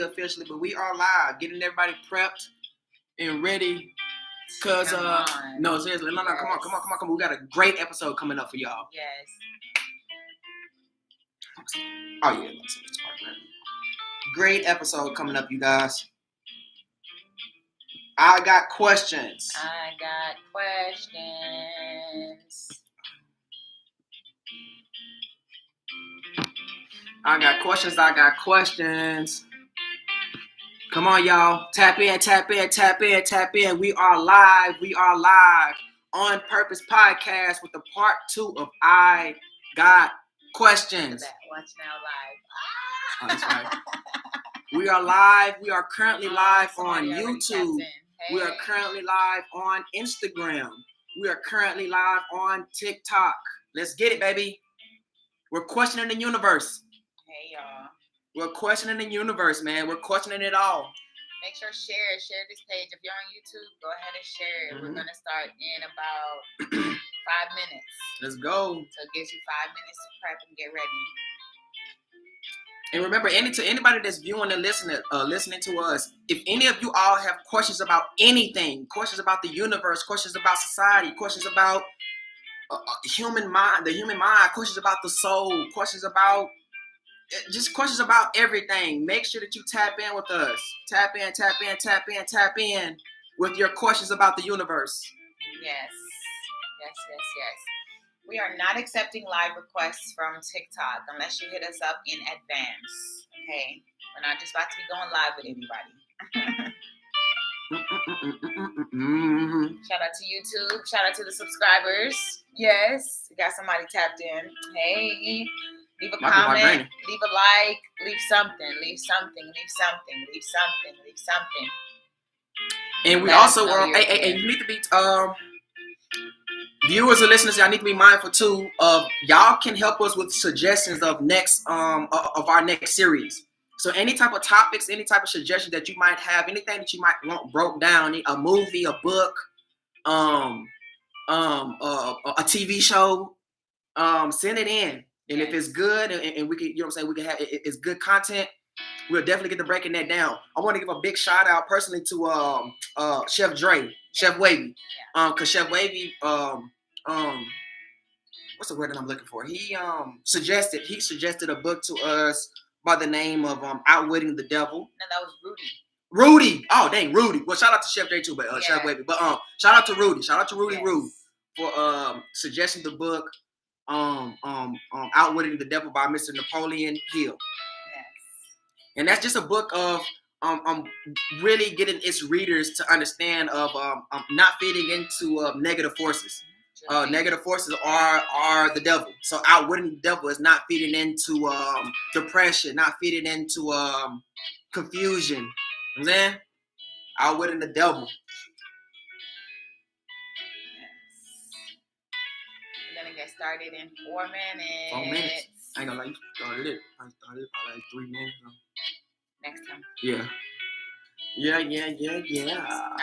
officially, but we are live, getting everybody prepped and ready. Cause no, seriously, no, come on. We got a great episode coming up for y'all. Yes. Oh yeah, great episode coming up, you guys. I got questions. I got questions. Come on, y'all. Tap in. We are live. On Purpose Podcast with the part 2 of I Got Questions. Watch now live. Oh, that's right. We are live. We are currently live on YouTube. Hey. We are currently live on Instagram. We are currently live on TikTok. Let's get it, baby. We're questioning the universe. Hey, y'all. We're questioning the universe, man. We're questioning it all. Make sure share this page. If you're on YouTube, go ahead and share it. Mm-hmm. We're gonna start in about 5 minutes. Let's go. So it gives you 5 minutes to prep and get ready. And remember, anybody that's viewing and listening to us, if any of you all have questions about anything, questions about the universe, questions about society, questions about human mind, questions about the soul, questions about everything, make sure that you tap in with us. Tap in with your questions about the universe. Yes. We are not accepting live requests from TikTok unless you hit us up in advance. Okay? We're not just about to be going live with anybody. Shout out to YouTube. Shout out to the subscribers. Yes. We got somebody tapped in. Hey. Leave a comment. Leave a like. Leave something. And we also you need to be viewers and listeners, y'all need to be mindful too of y'all can help us with suggestions of next of our next series. So any type of topics, any type of suggestion that you might have, anything that you might want broke down, a movie, a book, a TV show, send it in. And if it's good and we can, we can have it's good content, we'll definitely get to breaking that down. I want to give a big shout out personally to Chef Dre, Chef Wavy. Cause Chef Wavy, what's the word that I'm looking for? He suggested a book to us by the name of Outwitting the Devil. No, that was Rudy. Oh dang, Rudy. Well, shout out to Chef Dre too, but Chef Wavy. But shout out to Rudy. Shout out to Rudy Rude for suggesting the book Outwitting the Devil by Mr. Napoleon Hill. Yes. And that's just a book of really getting its readers to understand of not feeding into negative forces. Negative forces are the devil. So outwitting the devil is not feeding into depression, not feeding into confusion. You know what I'm saying? Outwitting the devil. Get started in 4 minutes. 4 minutes. I ain't gonna lie, you started it. I started it by like 3 minutes. Next time. Yeah. I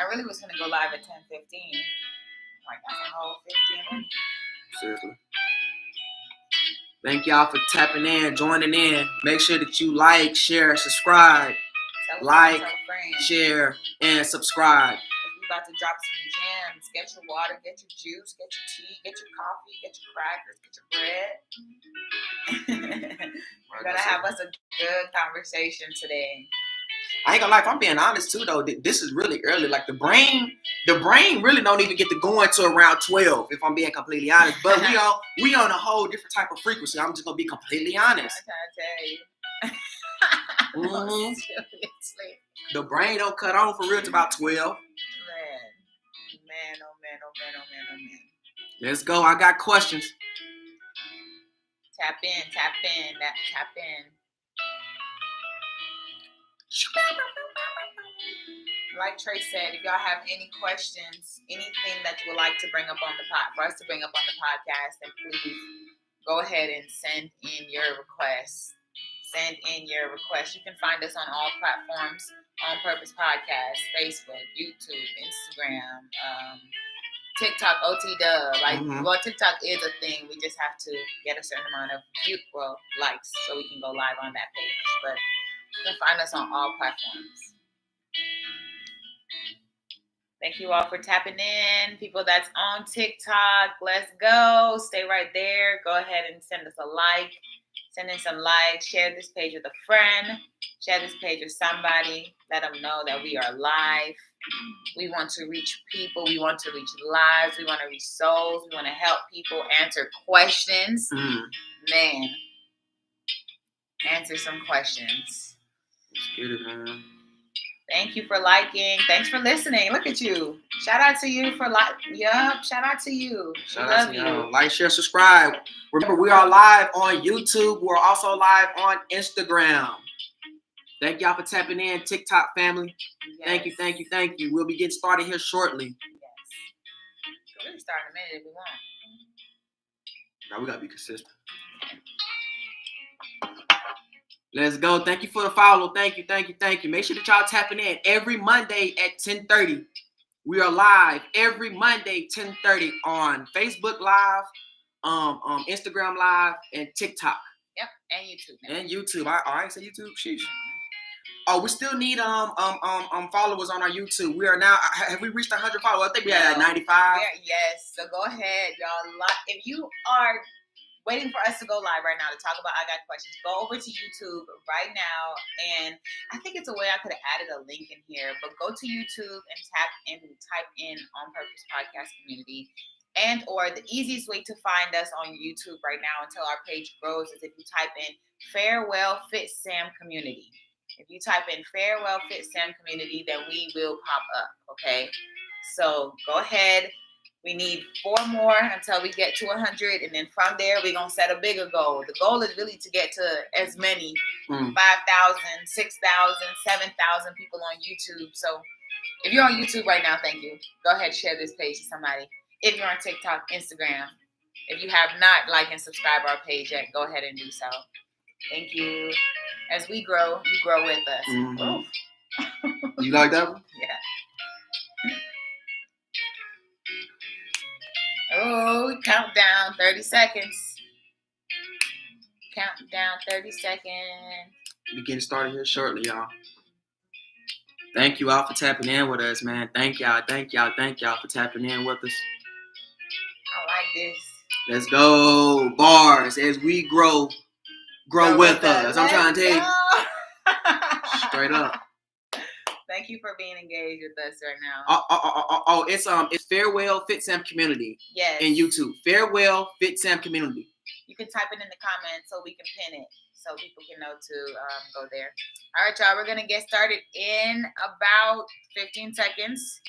really was gonna go live at 10:15. Like that's a whole 15 minutes. Seriously. Thank y'all for tapping in, joining in. Make sure that you like, share, subscribe. Share, and subscribe. About to drop some gems. Get your water, get your juice, get your tea, get your coffee, get your crackers, get your bread. We're gonna have us a good conversation today. I ain't gonna lie, if I'm being honest too though, this is really early. Like the brain really don't even get to go into around 12, if I'm being completely honest. But we on a whole different type of frequency. I'm just gonna be completely honest. I'm trying to tell you. Seriously. The brain don't cut on for real to about 12. Man. Let's go. I got questions. Tap in. Like Trey said, if y'all have any questions, anything that you would like to bring up on for us to bring up on the podcast, then please go ahead and send in your requests. You can find us on all platforms. On Purpose Podcast, Facebook, YouTube, Instagram, TikTok, OTW. Well, TikTok is a thing. We just have to get a certain amount of likes so we can go live on that page. But You can find us on all platforms. Thank you all for tapping in. People that's on TikTok, let's go. Stay right there. Go ahead and send us a like. Send in some likes. Share this page with a friend. Share this page with somebody. Let them know that we are live. We want to reach people. We want to reach lives. We want to reach souls. We want to help people answer questions. Man, answer some questions. Let's get it, man. Thank you for liking. Thanks for listening. Look at you. Shout out to you for Yup. Shout out to you. Shout out to y'all. Like, share, subscribe. Remember, we are live on YouTube. We're also live on Instagram. Thank y'all for tapping in, TikTok family. Yes. Thank you. We'll be getting started here shortly. Yes. We can start in a minute if we want. Now we gotta be consistent. Let's go. Thank you for the follow. Thank you. Make sure that y'all tapping in every Monday at 10:30. We are live every Monday 10:30 on Facebook Live, Instagram Live, and TikTok. Yep, and YouTube. And YouTube. I say YouTube. Sheesh. Oh, we still need followers on our YouTube. We are now. Have we reached 100 followers? I think we had 95. Yes. So go ahead, y'all. If you are waiting for us to go live right now to talk about I Got Questions, go over to YouTube right now. And I think it's a way I could have added a link in here, but go to YouTube and type in On Purpose Podcast Community. And or the easiest way to find us on YouTube right now until our page grows is if you type in Farewell Fit Sam Community. If you type in Farewell Fit Sam Community, then we will pop up, okay? So go ahead. We need 4 more until we get to 100, and then from there, we're going to set a bigger goal. The goal is really to get to as many 5,000, 6,000, 7,000 people on YouTube. So if you're on YouTube right now, thank you. Go ahead, share this page to somebody. If you're on TikTok, Instagram, if you have not liked and subscribed our page yet, go ahead and do so. Thank you. As we grow, you grow with us. Mm-hmm. You like that one? Yeah. Oh, countdown, 30 seconds. Countdown, 30 seconds. We're getting started here shortly, y'all. Thank you all for tapping in with us, man. Thank y'all for tapping in with us. I like this. Let's go. Bars as we grow with us. I'm trying to tell you. Straight up. Thank you for being engaged with us right now. It's Farewell Fit Sam Community. Yes. In YouTube. Farewell Fit Sam Community. You can type it in the comments so we can pin it so people can know to go there. All right, y'all. We're going to get started in about 15 seconds.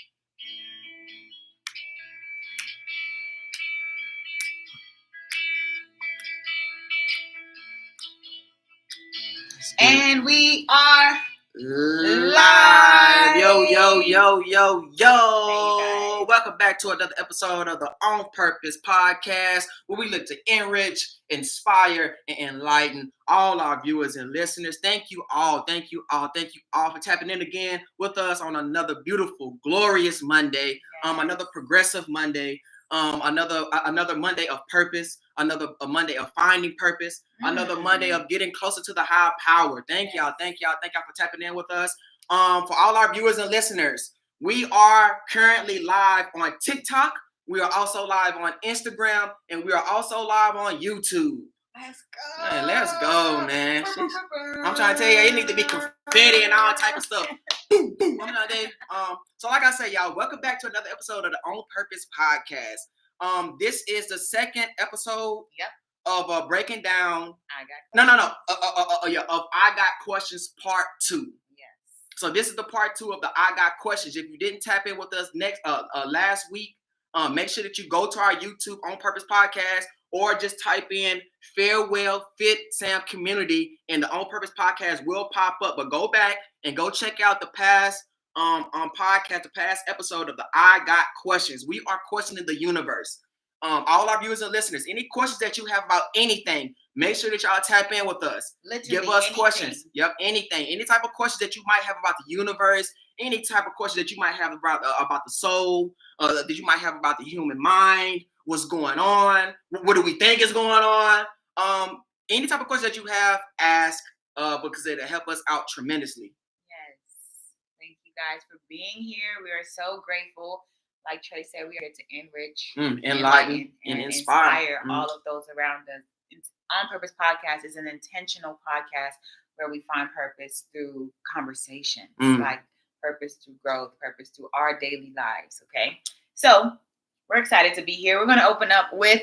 And we are live. Yo. Welcome back to another episode of the On Purpose Podcast, where we look to enrich, inspire, and enlighten all our viewers and listeners. Thank you all for tapping in again with us on another beautiful, glorious Monday. Another progressive Monday. Another Monday of purpose, a Monday of finding purpose, another Monday of getting closer to the higher power. Thank y'all for tapping in with us. For all our viewers and listeners, we are currently live on TikTok. We are also live on Instagram, and we are also live on YouTube. Let's go. Man, let's go, man. I'm trying to tell you, it needs to be confetti and all type of stuff. Boom, boom. I'm trying to tell you. So like I said, y'all, welcome back to another episode of the On Purpose Podcast. This is the second episode of breaking down. Of I Got Questions Part 2. Yes. So this is the Part 2 of the I Got Questions. If you didn't tap in with us last week, make sure that you go to our YouTube On Purpose Podcast, or just type in Farewell Fit Sam Community and the On Purpose Podcast will pop up. But go back and go check out the past podcast, the past episode of the I Got Questions. We are questioning the universe. All our viewers and listeners, any questions that you have about anything, make sure that y'all tap in with us. Literally give us anything. Questions. Yep, anything. Any type of questions that you might have about the universe, any type of question that you might have about the soul, that you might have about the human mind, what's going on, what do we think is going on? Any type of question that you have, ask because it'll help us out tremendously. Yes. Thank you guys for being here. We are so grateful. Like Trey said, we are here to enrich, Enlighten, and inspire. all of those around us. On Purpose Podcast is an intentional podcast where we find purpose through conversations, like purpose through growth, purpose through our daily lives. Okay. So we're excited to be here. We're going to open up with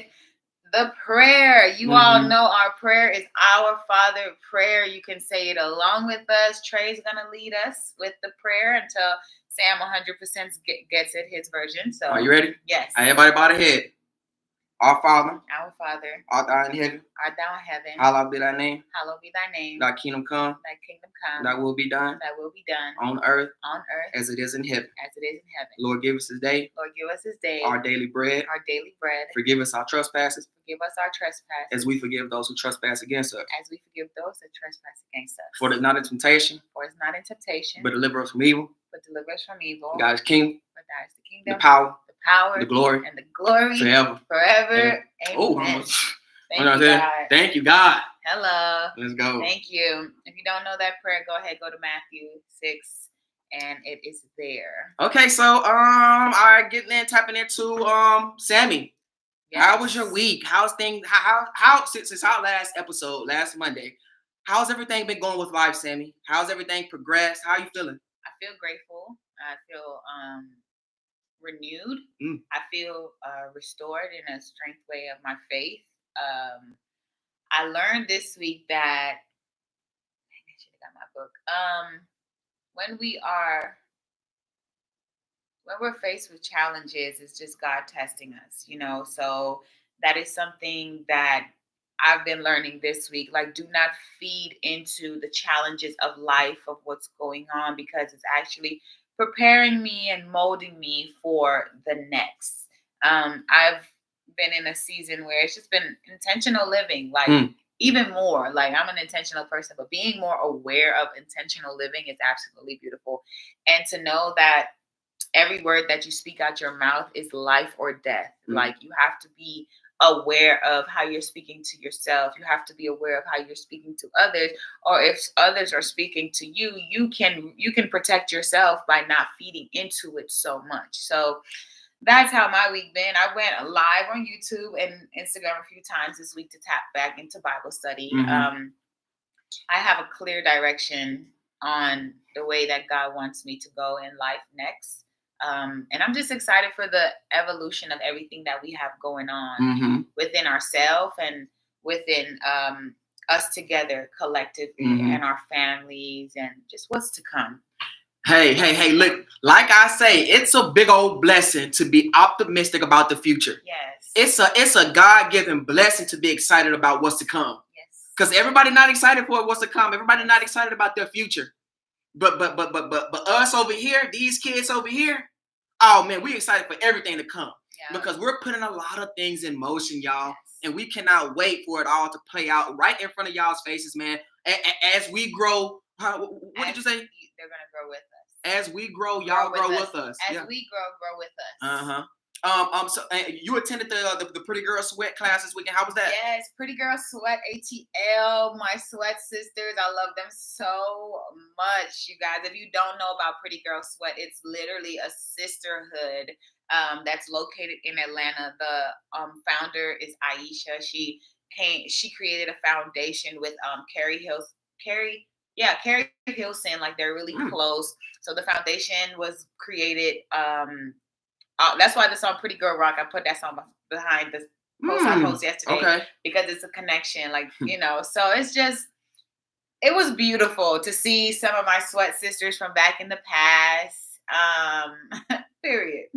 the prayer. You all know our prayer is Our Father prayer. You can say it along with us. Trey's going to lead us with the prayer until Sam 100% gets it, his version. So, are you ready? Yes. Everybody bow their head. Our Father, art thou in heaven, hallowed be thy name. Thy kingdom come, thy will be done on earth as it is in heaven. Lord, give us this day our daily bread. Forgive us our trespasses as we forgive those who trespass against us. For it is not in temptation, but deliver us from evil. God is king, the power, the glory, forever. Amen. Oh, Thank you, God. Hello. Let's go. Thank you. If you don't know that prayer, go ahead, go to Matthew 6, and it is there. Okay, so all right, getting in, tapping into Sammy. Yes. How was your week? How's things? How since our last episode, last Monday? How's everything been going with life, Sammy? How's everything progressed? How are you feeling? I feel grateful. I feel renewed. I feel restored in a strength way of my faith. I learned this week that I should have got my book. When we're faced with challenges, it's just God testing us, So that is something that I've been learning this week. Like, do not feed into the challenges of life, of what's going on, because it's actually preparing me and molding me for the next. I've been in a season where it's just been intentional living, like even more. Like, I'm an intentional person, but being more aware of intentional living is absolutely beautiful. And to know that every word that you speak out your mouth is life or death. Like, you have to be aware of how you're speaking to yourself. You have to be aware of how you're speaking to others, or if others are speaking to you, you can protect yourself by not feeding into it so much. So that's how my week been. I went live on YouTube and Instagram a few times this week to tap back into Bible study. I have a clear direction on the way that God wants me to go in life next. And I'm just excited for the evolution of everything that we have going on within ourselves and within us together collectively and our families and just what's to come. Hey, look, like I say, it's a big old blessing to be optimistic about the future. Yes. It's a God-given blessing to be excited about what's to come. Yes. Because everybody not excited for what's to come. Everybody not excited about their future. But us over here, these kids over here, oh man, we excited for everything to come. Yeah. Because we're putting a lot of things in motion, y'all. Yes. And we cannot wait for it all to play out right in front of y'all's faces, man. As we grow, what did you say? They're going to grow with us. As we grow, y'all grow with us. As we grow with us. So you attended the Pretty Girl Sweat class this weekend. How was that? Yes, Pretty Girl Sweat, ATL, my sweat sisters. I love them so much, you guys. If you don't know about Pretty Girl Sweat, it's literally a sisterhood that's located in Atlanta. The founder is Aisha. She created a foundation with Carrie Hilson. Like, they're really close. So the foundation was created. That's why the song Pretty Girl Rock, I put that song behind the post I posted yesterday, because it's a connection, like, so it was beautiful to see some of my sweat sisters from back in the past. Period.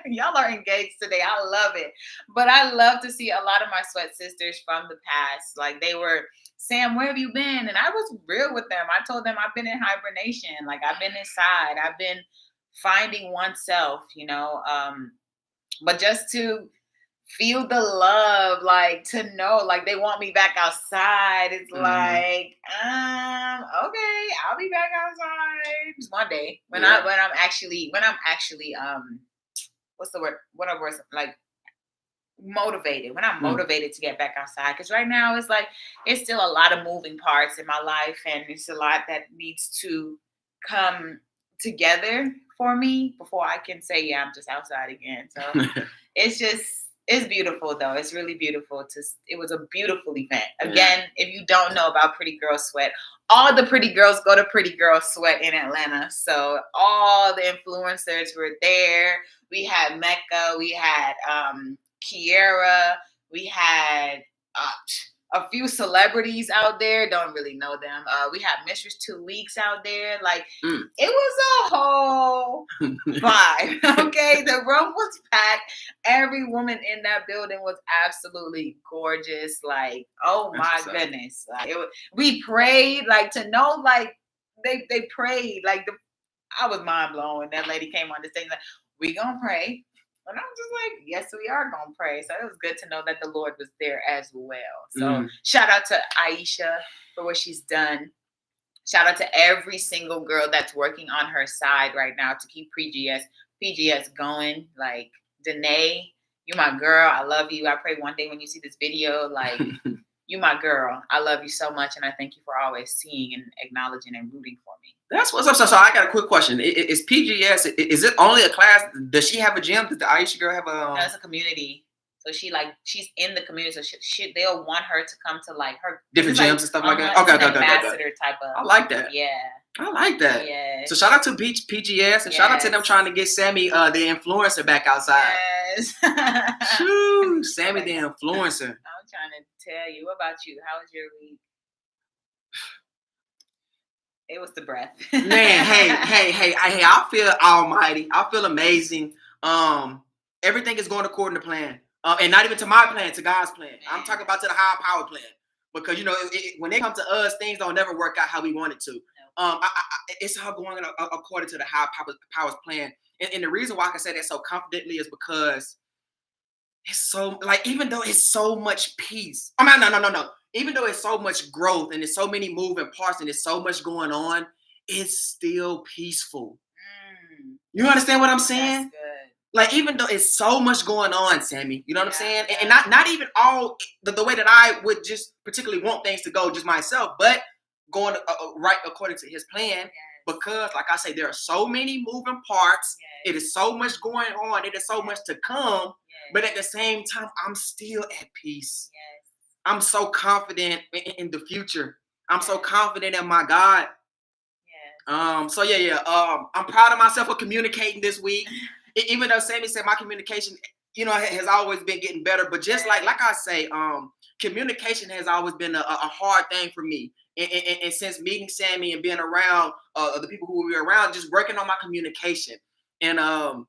Y'all are engaged today. I love it. But I love to see a lot of my sweat sisters from the past. Like, they were, Sam, where have you been? And I was real with them. I told them I've been in hibernation. Like, I've been inside. I've been finding oneself, but just to feel the love, like, to know, like, they want me back outside. It's like, okay, I'll be back outside just one day when I'm actually what's the word? What are words, like, motivated. When I'm motivated to get back outside, because right now it's still a lot of moving parts in my life, and it's a lot that needs to come together for me before I can say, yeah, I'm just outside again. So it's beautiful though. It's really beautiful. It was a beautiful event. Again, if you don't know about Pretty Girl Sweat, all the pretty girls go to Pretty Girl Sweat in Atlanta. So all the influencers were there. We had Mecca, we had Kiera, we had a few celebrities out there. Don't really know them. We had Mistress 2 Weeks out there. Like it was a whole vibe. Okay, the room was packed. Every woman in that building was absolutely gorgeous. Like, oh my goodness. Like we prayed. Like to know, like they prayed. Like I was mind blown when that lady came on the stage. Like, we gonna pray. And I'm just like, yes, we are going to pray. So it was good to know that the Lord was there as well. So shout out to Aisha for what she's done. Shout out to every single girl that's working on her side right now to keep PGS going. Like, Danae, you my girl. I love you. I pray one day when you see this video, like, you my girl. I love you so much. And I thank you for always seeing and acknowledging and rooting for me. That's what's up. So I got a quick question. Is PGS, is it only a class? Does she have a gym? Does the Aisha girl have a... No, it's a community. So she's in the community. So they'll want her to come to like her... Different gyms and stuff like that? Okay. Ambassador type of... I like that. Yeah. I like that. Yes. So shout out to PGS and shout out to them trying to get Sammy, the influencer, back outside. Yes. Shoo, Sammy the influencer. I'm trying to tell you. What about you? How was your week? It was the breath. Man, hey, I feel almighty. I feel amazing. Everything is going according to plan. And not even to my plan, to God's plan. I'm talking about to the higher power plan. Because, you know, when they come to us, things don't never work out how we want it to. It's all going according to the higher power's plan. And the reason why I can say that so confidently is because it's so, like, even though it's so much peace. No. Even though it's so much growth and there's so many moving parts and there's so much going on, it's still peaceful. You understand what I'm saying? That's good. Like, even though it's so much going on, Sammy, you know what I'm saying? And not even all the way that I would just particularly want things to go just myself, but going right according to his plan. Because, like I say, there are so many moving parts. It is so much going on. It is so much to come. But at the same time, I'm still at peace. I'm so confident in the future. I'm so confident in my God. I'm proud of myself for communicating this week. Even though Sammy said my communication, you know, has always been getting better. But just like I say, communication has always been a hard thing for me. And since meeting Sammy and being around the people who we were around, just working on my communication. And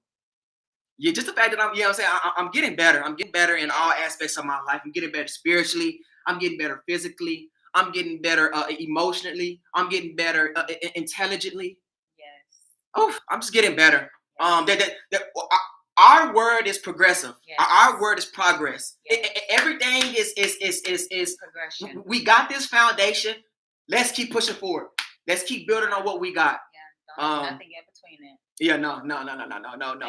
just the fact that I'm getting better. I'm getting better in all aspects of my life. I'm getting better spiritually. I'm getting better physically. I'm getting better emotionally. I'm getting better intelligently. Oh, I'm just getting better. Our word is progressive. Our word is progress. Everything is progression. We got this foundation. Let's keep pushing forward. Let's keep building on what we got. Nothing in between it. Yeah, no.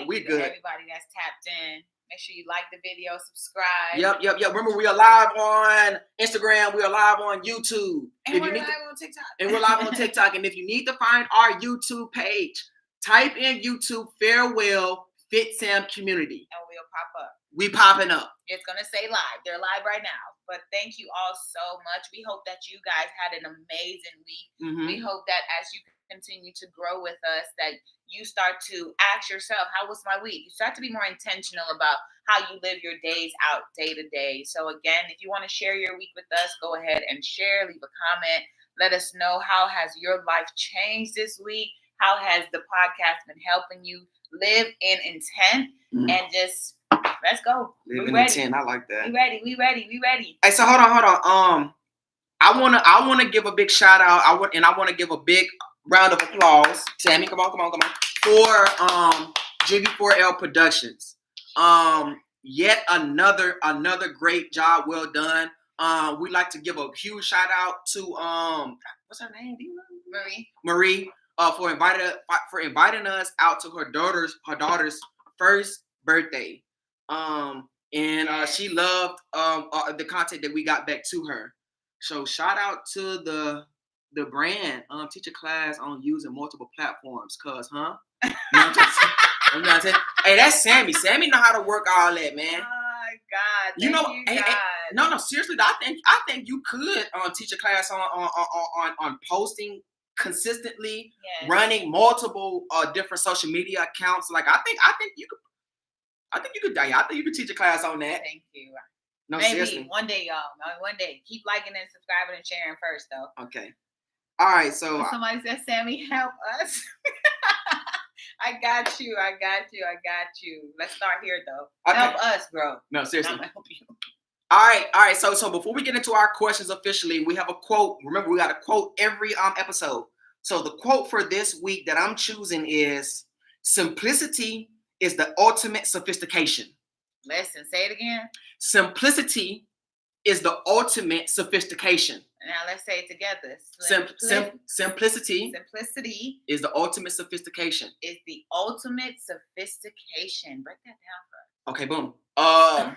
We good. Everybody that's tapped in. Make sure you like the video, subscribe. Yep. Remember, we are live on Instagram. We are live on YouTube. And we're live on TikTok. And we're live on TikTok. And if you need to find our YouTube page, type in YouTube Farewell Fit Sam Community. And we'll pop up. We popping up. It's going to say live. They're live right now. But thank you all so much. We hope that you guys had an amazing week. We hope that as you continue to grow with us, that you start to ask yourself, how was my week? You start to be more intentional about how you live your days out day to day. So again, if you want to share your week with us, go ahead and share, leave a comment. Let us know, how has your life changed this week? How has the podcast been helping you live in intent? And just, let's go. Live in intent. I like that. We ready. Hey, so hold on. I wanna give a big shout out. I want to give a big round of applause. Sammy, come on. For GB4L Productions. Yet another great job, well done. We'd like to give a huge shout out to what's her name? Do you know? Marie. For inviting us out to her daughter's first birthday. And and Yes. she loved the content that we got back to her. So shout out to the brand teach a class on using multiple platforms, cuz huh? You know what I'm trying to say? Hey, that's Sammy. Sammy know how to work all that, man. Oh God, You know, thank you, hey, God. no, seriously, I think you could teach a class on posting consistently, Yes. running multiple different social media accounts. Like I think you could. I think you could teach a class on that. Thank you. No, Maybe seriously. one day, y'all. One day. Keep liking and subscribing and sharing first, though. Okay. All right. So Somebody said, "Sammy, help us." I got you. Let's start here, though. Okay. Help us, bro. No, seriously. I'm gonna help you. All right. So before we get into our questions officially, we have a quote. Remember, we got a quote every episode. So the quote for this week that I'm choosing is simplicity is the ultimate sophistication. Listen, say it again. Simplicity is the ultimate sophistication. Now let's say it together. Simplicity Simplicity is the ultimate sophistication. is the ultimate sophistication. Break that down for us. Okay, boom. No.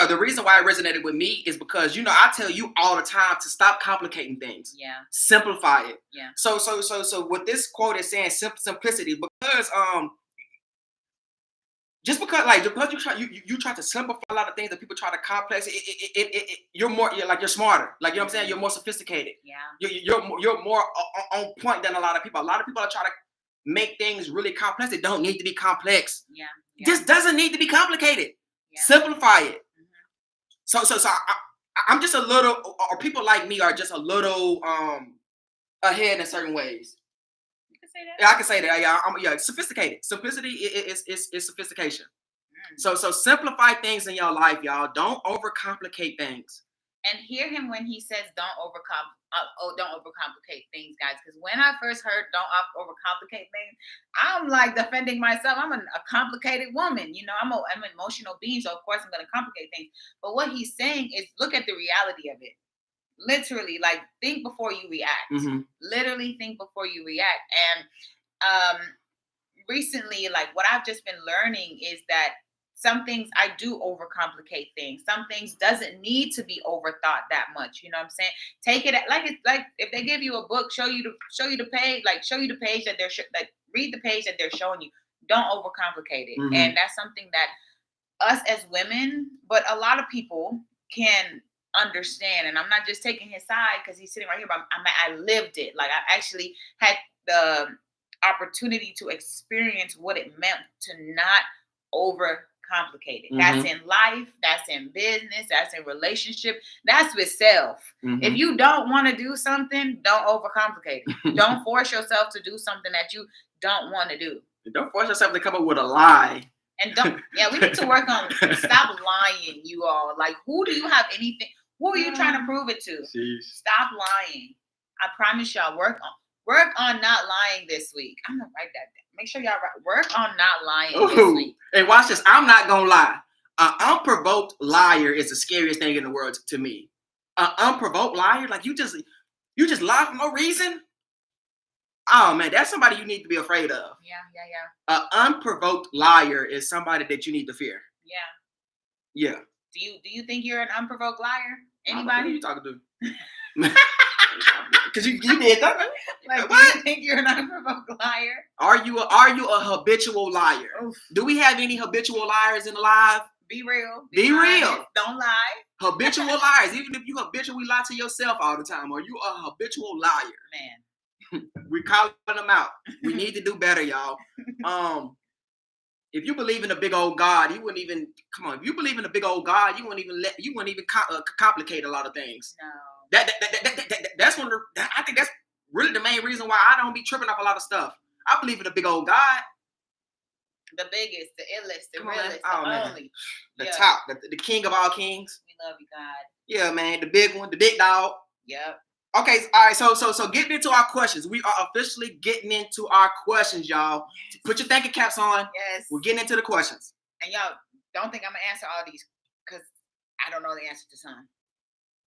The reason why it resonated with me is because I tell you all the time to stop complicating things. Yeah. Simplify it. Yeah. So what this quote is saying, simplicity, because just because you try to simplify a lot of things that people try to complex, you're smarter. Like, you know what I'm saying? You're more sophisticated. Yeah. You're more on point than a lot of people. A lot of people are trying to make things really complex. It don't need to be complex. Yeah. This doesn't need to be complicated. Yeah. Simplify it. Mm-hmm. So I'm just a little, or people like me are just a little ahead in certain ways. Say that? Yeah, I can say that. Yeah, sophisticated. Simplicity is sophistication. So simplify things in your life, y'all. Don't overcomplicate things. And hear him when he says don't overcomplicate things, guys. Because when I first heard don't overcomplicate things, I'm like defending myself. I'm a complicated woman. I'm an emotional being, so of course I'm going to complicate things. But what he's saying is look at the reality of it. Literally, like, think before you react. Mm-hmm. Literally think before you react. And recently, like, what I've just been learning is that some things I do overcomplicate things. Some things doesn't need to be overthought that much. You know what I'm saying? Take it like if they give you a book, show you the page, that they're read the page that they're showing you. Don't overcomplicate it. Mm-hmm. And that's something that us as women, but a lot of people can understand. And I'm not just taking his side because he's sitting right here, but I lived it. Like, I actually had the opportunity to experience what it meant to not overcomplicate it. Mm-hmm. That's in life, that's in business, that's in relationship, that's with self. Mm-hmm. If you don't want to do something, don't overcomplicate it. Don't force yourself to do something that you don't want to do. Don't force yourself to come up with a lie. And we need to work on stop lying, you all. Like, who do you have anything? Who are you trying to prove it to? Jeez. Stop lying. I promise y'all, work on not lying this week. I'm gonna write that down. Make sure y'all work on not lying this week. Hey, watch this. I'm not gonna lie. An unprovoked liar is the scariest thing in the world to me. An unprovoked liar, like you just lie for no reason. Oh man, that's somebody you need to be afraid of. Yeah. An unprovoked liar is somebody that you need to fear. Yeah. Do you think you're an unprovoked liar? Anybody? Who are you talking to? Because you did that. Like, do you think you're an unprovoked liar? Are you a habitual liar? Oof. Do we have any habitual liars in the live? Be real. Be real. Don't lie. Habitual liars. Even if you habitually lie to yourself all the time, are you a habitual liar? Man. We're calling them out. We need to do better, y'all. If you believe in a big old God, you wouldn't even If you believe in a big old God, you wouldn't even complicate a lot of things. No. That's I think that's really the main reason why I don't be tripping off a lot of stuff. I believe in a big old God. The biggest, the illest, the realest, the only. The top, the king of all kings. We love you, God. Yeah, man, the big one, the big dog. Yep. Okay, all right, so getting into our questions. We are officially getting into our questions, y'all. Yes. Put your thinking caps on. Yes. We're getting into the questions. And y'all, don't think I'm going to answer all these because I don't know the answer to some.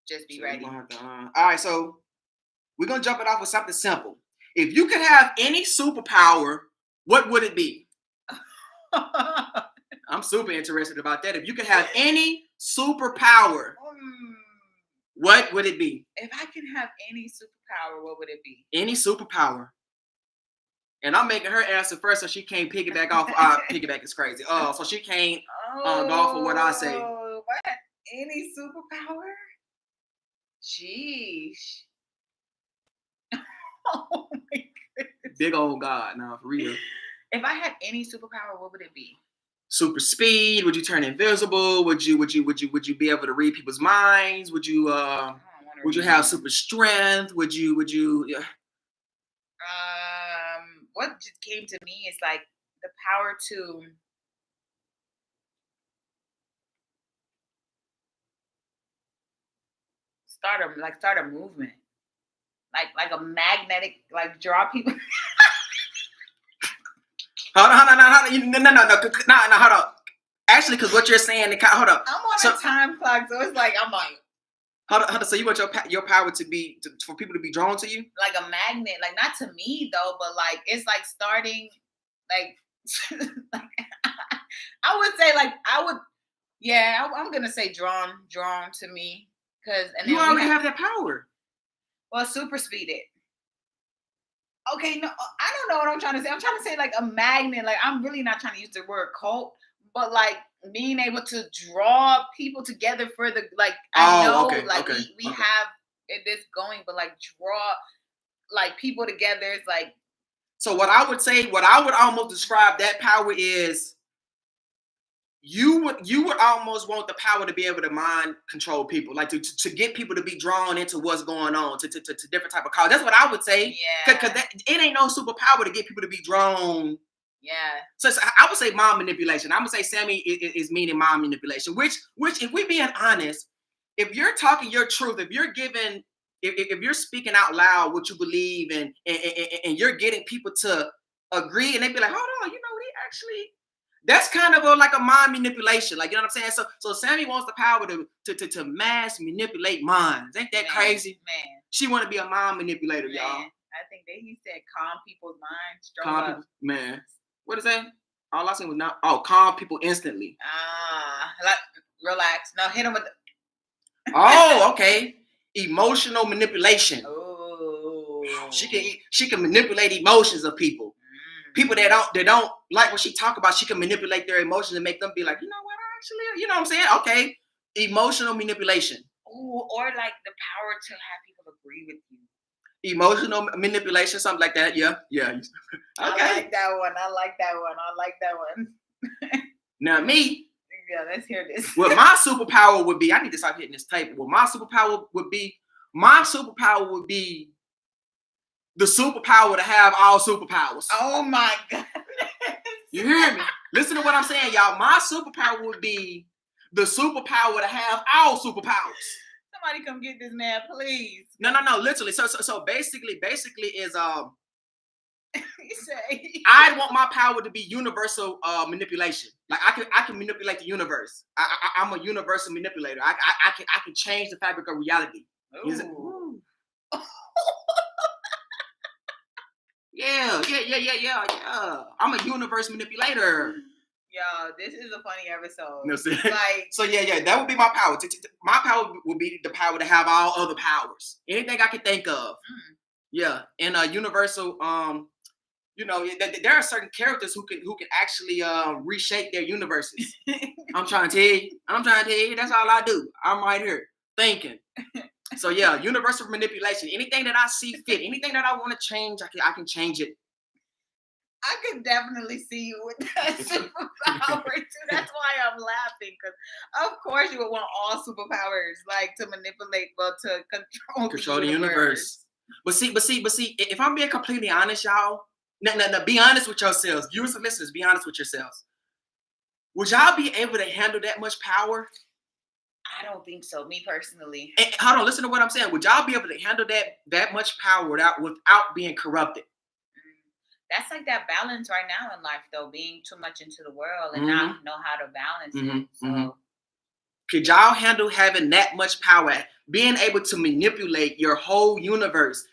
Just be ready. All right, so we're going to jump it off with something simple. If you could have any superpower, what would it be? I'm super interested about that. If you could have any superpower, what would it be? If I can have any superpower, what would it be? Any superpower. And I'm making her answer first so she can't piggyback off. Piggyback is crazy. So she can't go off of what I say. What? Any superpower? Sheesh. Oh my goodness. Big old God, now for real. If I had any superpower, what would it be? Super speed? Would you turn invisible? Would you be able to read people's minds? Would you have super strength? Would you what just came to me is like the power to start a movement. Like a magnetic, like draw people. Hold on. No, hold on. Actually, because what you're saying, hold up. I'm on a time clock, so it's like I'm like. Hold on. So you want your power to be for people to be drawn to you? Like a magnet, like not to me though, but like it's like starting, like, like I would say like I'm gonna say drawn to me because you already have that power. Well, super speed it. Okay, no, I don't know what I'm trying to say. I'm trying to say like a magnet. Like I'm really not trying to use the word cult, but like being able to draw people together for the like. I know like we have this going, but like draw like people together. It's like. So what I would almost describe that power is. You would almost want the power to be able to mind control people, like to get people to be drawn into what's going on, to different type of cause. That's what I would say. Yeah. Because it ain't no superpower to get people to be drawn. Yeah. So I would say mind manipulation. I would say Sammy is meaning mind manipulation. Which if we being honest, if you're talking your truth, if you're giving, if you're speaking out loud what you believe and you're getting people to agree, and they be like, hold on, they actually. That's kind of like a mind manipulation, like you know what I'm saying. So Sammy wants the power to mass manipulate minds. Ain't that crazy? Man, she want to be a mind manipulator, y'all. I think that he said calm people's minds. Man, what is that? All I seen was calm people instantly. Like relax. No, hit him with. Okay. Emotional manipulation. Oh. She can manipulate emotions of people. People that don't like what she talk about, she can manipulate their emotions and make them be like, you know what, actually, you know what I'm saying? Okay, emotional manipulation. Ooh, or like the power to have people agree with you. Emotional manipulation, something like that. Yeah. Okay. I like that one. Now me. Yeah, let's hear this. What my superpower would be, I need to stop hitting this tape. What my superpower would be the superpower to have all superpowers. Oh my goodness. You hear me? Listen to what I'm saying, y'all. My superpower would be the superpower to have all superpowers. Somebody come get this man, please. No, literally. So basically is I want my power to be universal manipulation. Like I can manipulate the universe. I'm a universal manipulator. I can change the fabric of reality. Ooh. Yeah. I'm a universe manipulator. Yo, this is a funny episode. No, like, so that would be my power. My power would be the power to have all other powers. Anything I can think of. Yeah, and universal. There are certain characters who can actually reshape their universes. I'm trying to tell you. That's all I do. I'm right here thinking. So yeah, universal manipulation. Anything that I see fit, anything that I want to change, I can change it. I could definitely see you with that superpower too. That's why I'm laughing, because of course you would want all superpowers, like to manipulate, to control the universe. But see, if I'm being completely honest, y'all, no, be honest with yourselves. Viewers and listeners, be honest with yourselves. Would y'all be able to handle that much power? I don't think so, me personally. And, hold on, listen to what I'm saying. Would y'all be able to handle that much power without being corrupted? That's like that balance right now in life, though, being too much into the world and not know how to balance it. So, could y'all handle having that much power, being able to manipulate your whole universe?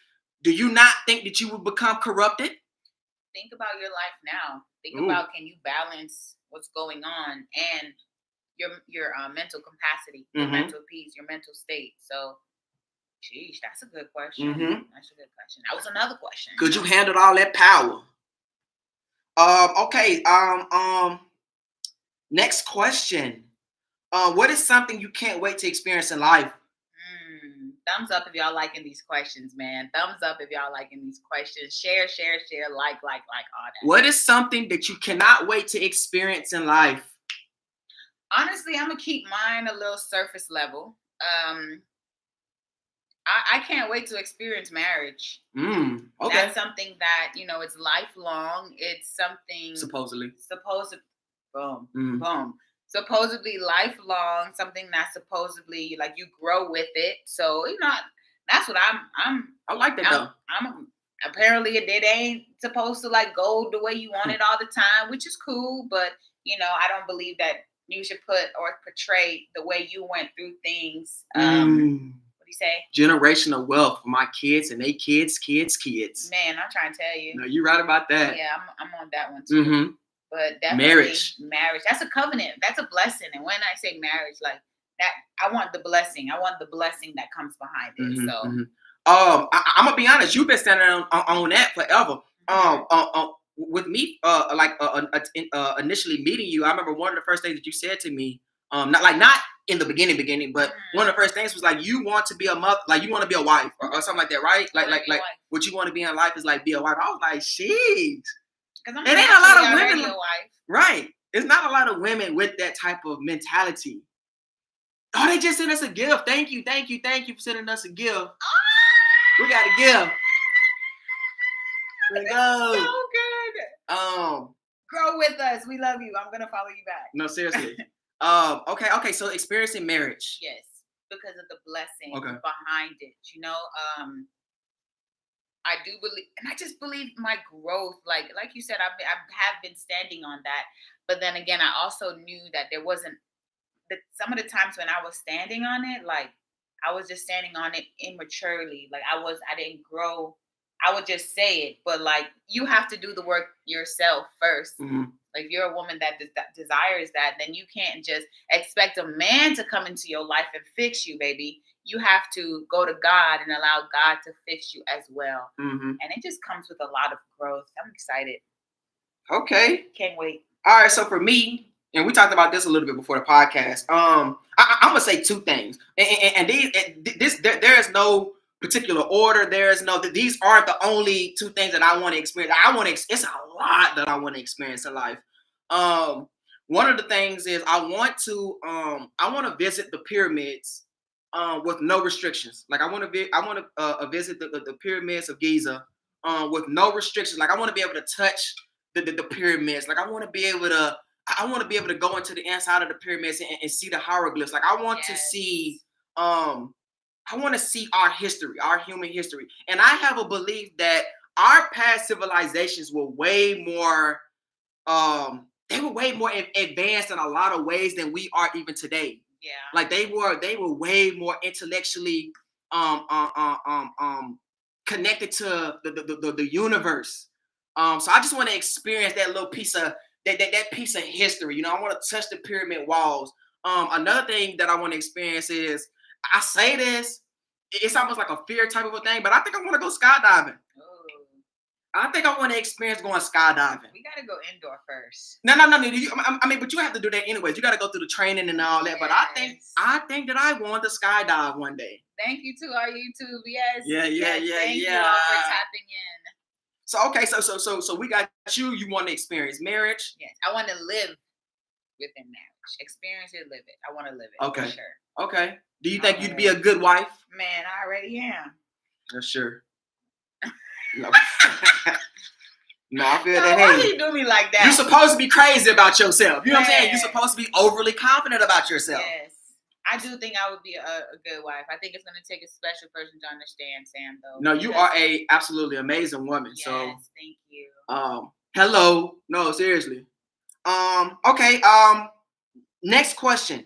Do you not think that you would become corrupted? Think about your life now. Think about, can you balance what's going on, and your mental capacity, your Mhm. mental peace, your mental state. So, geez, that's a good question. Mhm. That's a good question. That was another question. Could you handle all that power? Okay. Next question. What is something you can't wait to experience in life? Thumbs up if y'all liking these questions, man. Thumbs up if y'all liking these questions. Share, like all that. What is something that you cannot wait to experience in life? Honestly, I'm gonna keep mine a little surface level. I can't wait to experience marriage. Okay. That's something that, it's lifelong. It's something Supposedly. Boom, Mm. boom. Supposedly lifelong, something that supposedly like you grow with it. So that's what I like that though. I'm apparently it ain't supposed to like go the way you want it all the time, which is cool. But I don't believe that you should put or portray the way you went through things. What do you say? Generational wealth for my kids and they kids. Man, I'm trying to tell you. No, you're right about that. Yeah, I'm on that one too. Mm-hmm. But definitely marriage. That's a covenant. That's a blessing. And when I say marriage, like that, I want the blessing. I want the blessing that comes behind it. Mm-hmm, So, I'm gonna be honest. You've been standing on that forever. With me, initially meeting you, I remember one of the first things that you said to me. Not in the beginning, but one of the first things was like you want to be a mother, like you want to be a wife or something like that, right? Like what you want to be in life is like be a wife. I was like, sheesh. It ain't a lot of women, right? It's not a lot of women with that type of mentality. Oh, they just sent us a gift. Thank you for sending us a gift. We got a gift. There we go. So good. Grow with us. We love you. I'm gonna follow you back. No, seriously. Okay. So experiencing marriage. Yes, because of the blessing behind it. I do believe, and I just believe my growth. Like you said, I have been standing on that. But then again, I also knew that there wasn't. Some of the times when I was standing on it, like I was just standing on it immaturely. Like I didn't grow. I would just say it, but like you have to do the work yourself first. Mm-hmm. Like if you're a woman that desires that, then you can't just expect a man to come into your life and fix you, baby. You have to go to God and allow God to fix you as well. Mm-hmm. And it just comes with a lot of growth. I'm excited. Okay. Can't wait. All right. So for me, and we talked about this a little bit before the podcast. I'm gonna say two things, and there is no particular order. These aren't the only two things that I want to experience. It's a lot that I want to experience in life. One of the things is I want to visit the pyramids with no restrictions. Like I want to visit the pyramids of Giza with no restrictions. Like I want to be able to touch the pyramids. Like I want to be able to go into the inside of the pyramids and see the hieroglyphs. Like I want to see our history, our human history. And I have a belief that our past civilizations were way more advanced in a lot of ways than we are even today. Yeah. Like they were way more intellectually connected to the universe. So I just want to experience that little piece of that piece of history. I want to touch the pyramid walls. Another thing that I want to experience is, I say this, it's almost like a fear type of a thing, but I think I want to go skydiving. Oh. I think I want to experience going skydiving. We got to go indoor first. No. But you have to do that anyways. You got to go through the training and all that. Yes. But I think that I want to skydive one day. Thank you to our YouTube. Yes. Yeah. Thank you all for tapping in. So okay, so we got you. You want to experience marriage? Yes, I want to live within marriage. Experience it, live it. I want to live it. Okay. For sure. Okay. Do you think you'd be a good wife? Man, I already am. For sure. No. No, I feel that. Why do you do me like that? You're supposed to be crazy about yourself. You know what I'm saying? You're supposed to be overly confident about yourself. Yes. I do think I would be a good wife. I think it's going to take a special person to understand Sam, though. No, you are a absolutely amazing woman. Yes, so thank you. Hello. No, seriously. Okay. Next question.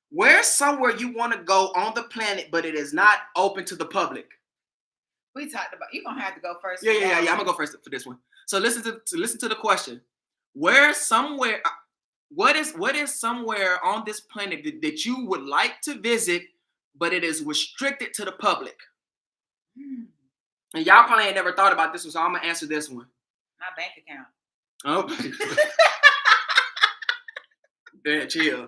Where's somewhere you want to go on the planet, but it is not open to the public? We talked about. You're gonna have to go first. Yeah. I'm gonna go first for this one. So listen to the question. Where somewhere, what is somewhere on this planet that you would like to visit, but it is restricted to the public? And y'all probably ain't never thought about this one, so I'm gonna answer this one. My bank account. Oh, man, chill.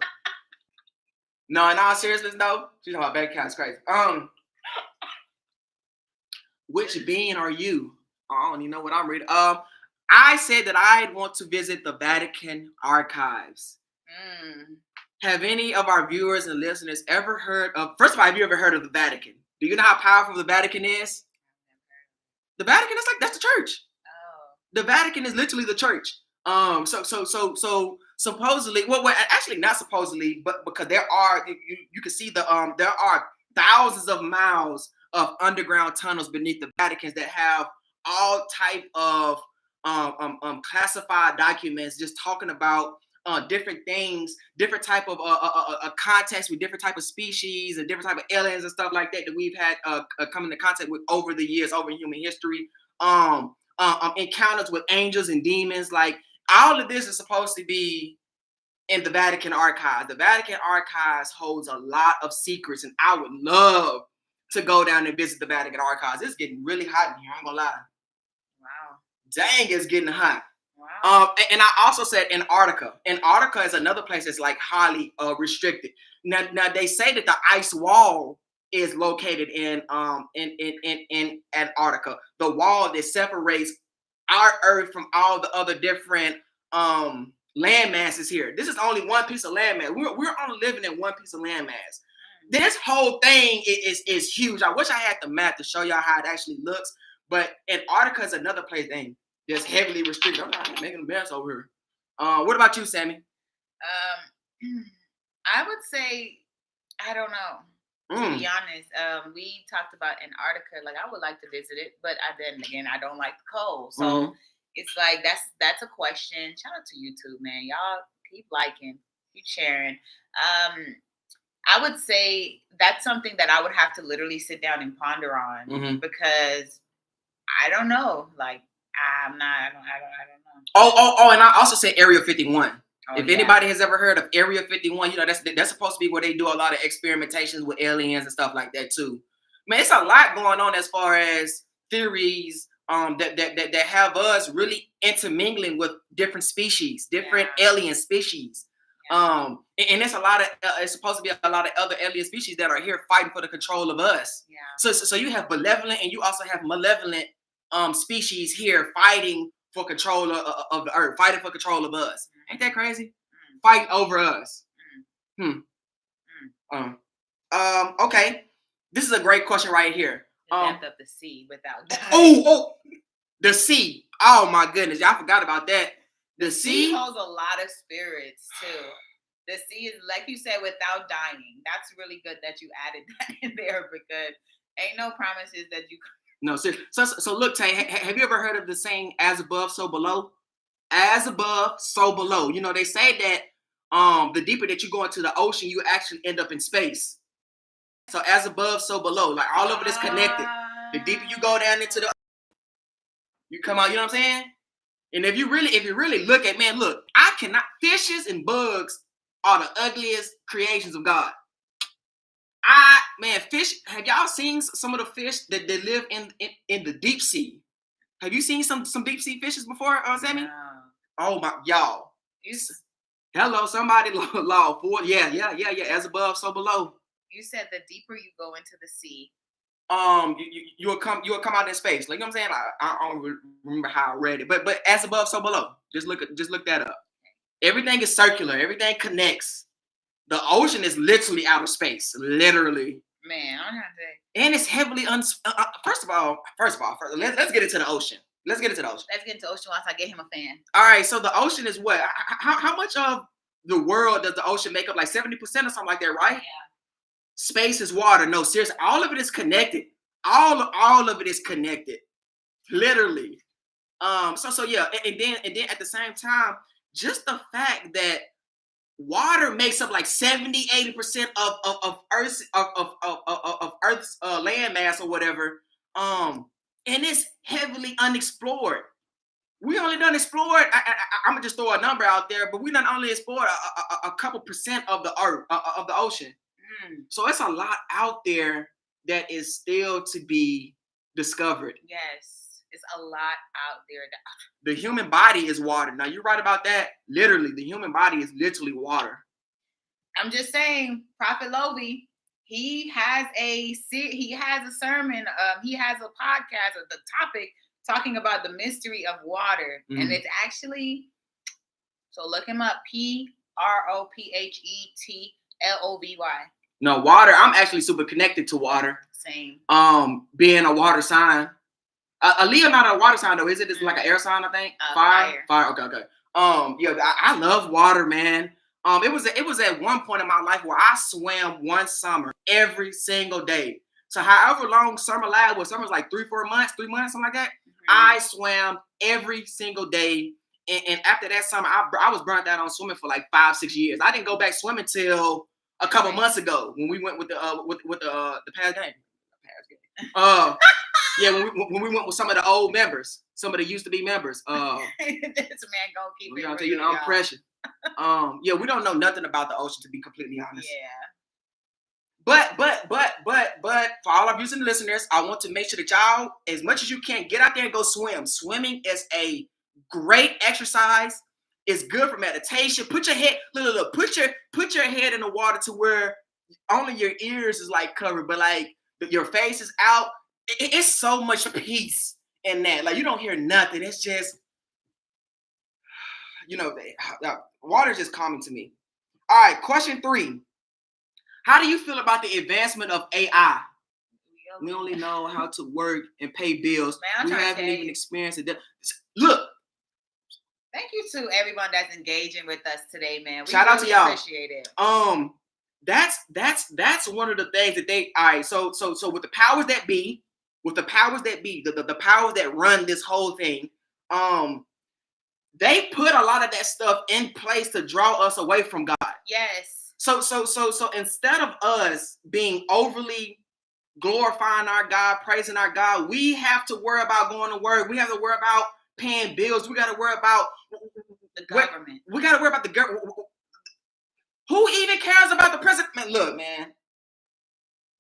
No, in all seriousness, though, she's talking about bank accounts crazy. Which being are you? I don't even know what I'm reading. I said that I want to visit the Vatican archives. Have any of our viewers and listeners ever heard of? First of all, have you ever heard of the Vatican? Do you know how powerful the Vatican is? The Vatican is that's the church. Oh. The Vatican is literally the church. So supposedly, well, actually not supposedly, but because there are, you can see there are thousands of miles of underground tunnels beneath the Vatican that have all type of classified documents, just talking about different things, different type of context with different type of species and different type of aliens and stuff like that we've had come into contact with over the years, over human history. Encounters with angels and demons, like all of this is supposed to be in the Vatican archives. The Vatican archives holds a lot of secrets, and I would love to go down and visit the Vatican archives. It's getting really hot in here, I'm gonna lie. Wow. Dang, it's getting hot. Wow. And I also said Antarctica. Antarctica is another place that's like highly restricted. Now they say that the ice wall is located in Antarctica. The wall that separates our Earth from all the other different land masses here. This is only one piece of land mass. We're only living in one piece of land mass. This whole thing is huge. I wish I had the map to show y'all how it actually looks. But Antarctica is another place that's heavily restricted. I'm not making a mess over here. What about you, Sammy? I would say, I don't know. To be honest, we talked about Antarctica. Like, I would like to visit it, but then again, I don't like the cold. So it's like that's a question. Shout out to YouTube, man. Y'all keep liking, keep sharing. I would say that's something that I would have to literally sit down and ponder on because I don't know. Like, I don't know. Oh, and I also say Area 51. Oh, if anybody has ever heard of Area 51, that's supposed to be where they do a lot of experimentations with aliens and stuff like that too. Man, it's a lot going on as far as theories that have us really intermingling with different species, different alien species. And it's a lot of it's supposed to be a lot of other alien species that are here fighting for the control of us. Yeah. So you have benevolent and you also have malevolent species here fighting for control of the earth, fighting for control of us. Ain't that crazy? Fighting over us. Okay. This is a great question right here. The depth of the sea without dying. Oh, the sea. Oh my goodness, y'all forgot about that. The sea holds a lot of spirits too. The sea is, like you said, without dying. That's really good that you added that in there because ain't no promises that you. No, so look, Tay, have you ever heard of the saying "as above, so below"? As above, so below. You know, they say that the deeper that you go into the ocean, you actually end up in space. So as above, so below. Like all of it is connected. The deeper you go down into the, you come out. You know what I'm saying? And if you really look at, man, look, fishes and bugs are the ugliest creations of God. Fish. Have y'all seen some of the fish that live in the deep sea? Have you seen some deep sea fishes before, Sammy? No. Oh my, y'all. Hello, somebody law for yeah. As above, so below. You said the deeper you go into the sea, you'll come out in space. Like, you know what I'm saying? I don't remember how I read it, but as above, so below. Just look that up. Everything is circular. Everything connects. The ocean is literally outer space, literally. Man, I'm not saying. And it's heavily First of all, let's get into the ocean. Let's get into the ocean. Let's get into the ocean once I get him a fan. All right, so the ocean is what? How much of the world does the ocean make up? Like 70% or something like that, right? Yeah. Space is water. No, seriously, all of it is connected. All of it is connected, literally. So yeah, and then at the same time, just the fact that water makes up like 70-80% of Earth's land mass or whatever, and it's heavily unexplored. we only done explored. I'm gonna just throw a number out there, but we done only explored a couple percent of the earth, of the ocean. So it's a lot out there that is still to be discovered. Yes, it's a lot out there. The human body is water. Now you're right about that. Literally, the human body is literally water. I'm just saying, Prophet Lovi, he has a sermon. He has a podcast of the topic talking about the mystery of water, and it's actually, so look him up. PROPHETLOVY. No, water. I'm actually super connected to water. Same. Being a water sign. A Leo not a water sign though, is it? It's like an air sign, I think. Fire. Okay. Yeah, I love water, man. It was at one point in my life where I swam one summer every single day. So however long summer lasted, was summer's like 3 months, something like that. I swam every single day, and after that summer, I was burnt out on swimming for like 5-6 years. I didn't go back swimming till a couple months ago when we went with the past game. Yeah, when we went with some of the old members, some of the used to be members. This man gonna keep it real, you know, I'm pressured. Yeah, we don't know nothing about the ocean, to be completely honest. Yeah. But for all of you listeners, I want to make sure that y'all, as much as you can, get out there and go swim. Swimming is a great exercise. It's good for meditation. Put your head, look, put your head in the water to where only your ears is like covered, but like your face is out. It's so much peace in that. Like you don't hear nothing. It's just, you know, water is just calming to me. All right, question 3. How do you feel about the advancement of AI? We only know how to work and pay bills. Man, we haven't even experienced it. Look. Thank you to everyone that's engaging with us today, man. Shout out to y'all. Appreciate it. That's one of the things that they. All right, so with the powers that be, the powers that run this whole thing, they put a lot of that stuff in place to draw us away from God. Yes. So instead of us being overly glorifying our God, praising our God, we have to worry about going to work. We have to worry about paying bills. We got to worry about the government. We got to worry about the government. Who even cares about the president? Man, look, man.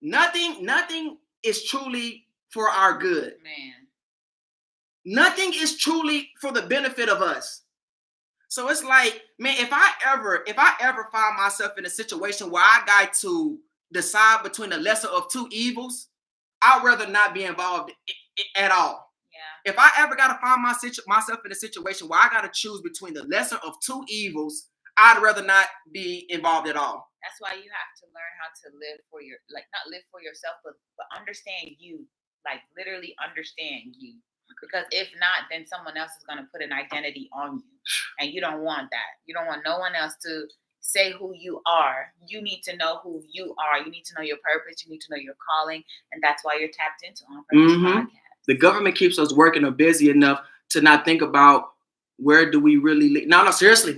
Nothing is truly for our good. Man. Nothing is truly for the benefit of us. So it's like, man, if I ever find myself in a situation where I got to decide between the lesser of two evils, I'd rather not be involved at all. Yeah. If I ever got to find myself in a situation where I got to choose between the lesser of two evils, I'd rather not be involved at all. That's why you have to learn how to live for not live for yourself, but understand you, like literally understand you. Because if not, then someone else is going to put an identity on you. And you don't want that. You don't want no one else to say who you are. You need to know who you are. You need to know your purpose. You need to know your calling. And that's why you're tapped into On Purpose Podcast. The government keeps us working or busy enough to not think about where do we really live. No, seriously.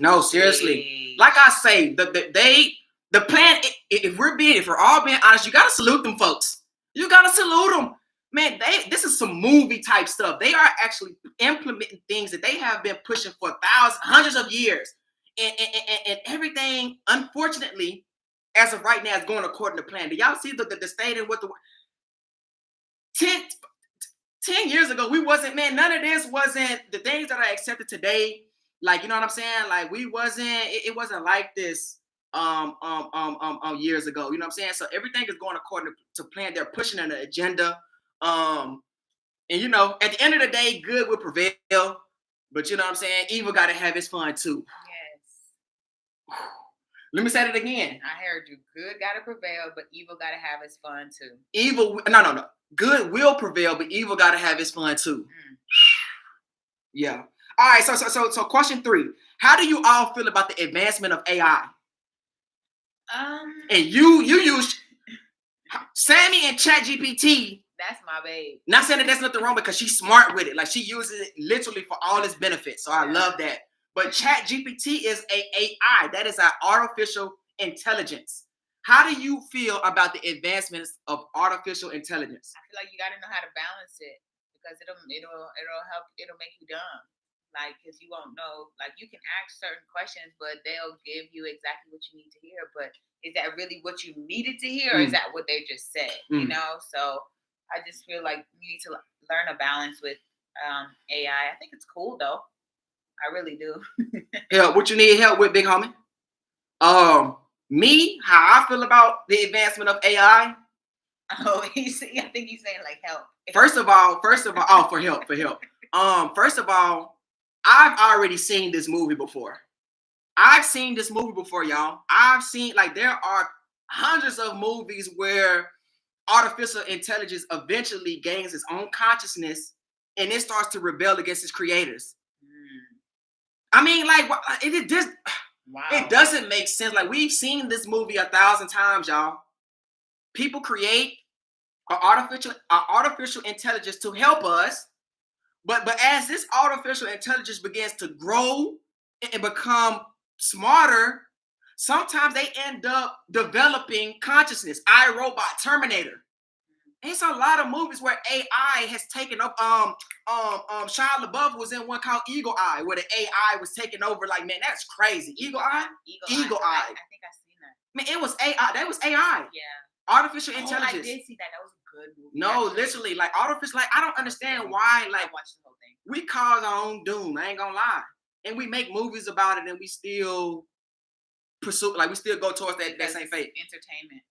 Like I say, the plan, if we're all being honest, you got to salute them folks. You got to salute them. Man, this is some movie type stuff. They are actually implementing things that they have been pushing for hundreds of years. And everything, unfortunately, as of right now, is going according to plan. Do y'all see the state and what the 10 years ago, none of this wasn't the things that are accepted today. Like, you know what I'm saying? Like it wasn't like this years ago. You know what I'm saying? So everything is going according to plan. They're pushing an agenda. And you know, at the end of the day, good will prevail. But you know what I'm saying? Evil got to have its fun too. Yes. Let me say it again. I heard you. Good got to prevail, but evil got to have its fun too. No. Good will prevail, but evil got to have its fun too. Yeah. All right. So question 3. How do you all feel about the advancement of AI? And you use Sammy and ChatGPT. That's my babe. Not saying that there's nothing wrong because she's smart with it. Like she uses it literally for all its benefits. So I love that. But ChatGPT is a AI. That is our artificial intelligence. How do you feel about the advancements of artificial intelligence? I feel like you got to know how to balance it because it'll help. It'll make you dumb. Like, because you won't know. Like, you can ask certain questions, but they'll give you exactly what you need to hear. But is that really what you needed to hear, or is that what they just said? You know. So I just feel like you need to learn a balance with AI. I think it's cool though. I really do. Yeah, what you need help with, big homie? Me, how I feel about the advancement of AI. Oh, I think he's saying like help. First of all, oh, for help. First of all, I've already seen this movie before. I've seen this movie before, y'all. I've seen, like, there are hundreds of movies where artificial intelligence eventually gains its own consciousness and it starts to rebel against its creators. I mean, like, it just, Wow. it doesn't make sense. Like, we've seen this movie 1,000 times, y'all. People create an artificial intelligence to help us, but as this artificial intelligence begins to grow and become smarter, sometimes they end up developing consciousness. iRobot, Terminator. It's a lot of movies where AI has taken up. Shia LaBeouf was in one called Eagle Eye, where the AI was taking over. Like, man, that's crazy. Eagle Eye. Eagle Eye. I think I've seen that. Man, it was AI. That was AI. Yeah. Artificial intelligence. I did see that. That was a good movie. No, actually. Literally, like artificial. Like, I don't understand why. Like, I watched the whole thing. We cause our own doom. I ain't gonna lie, and we make movies about it, and we still pursue. Like, we still go towards that same fate. Entertainment.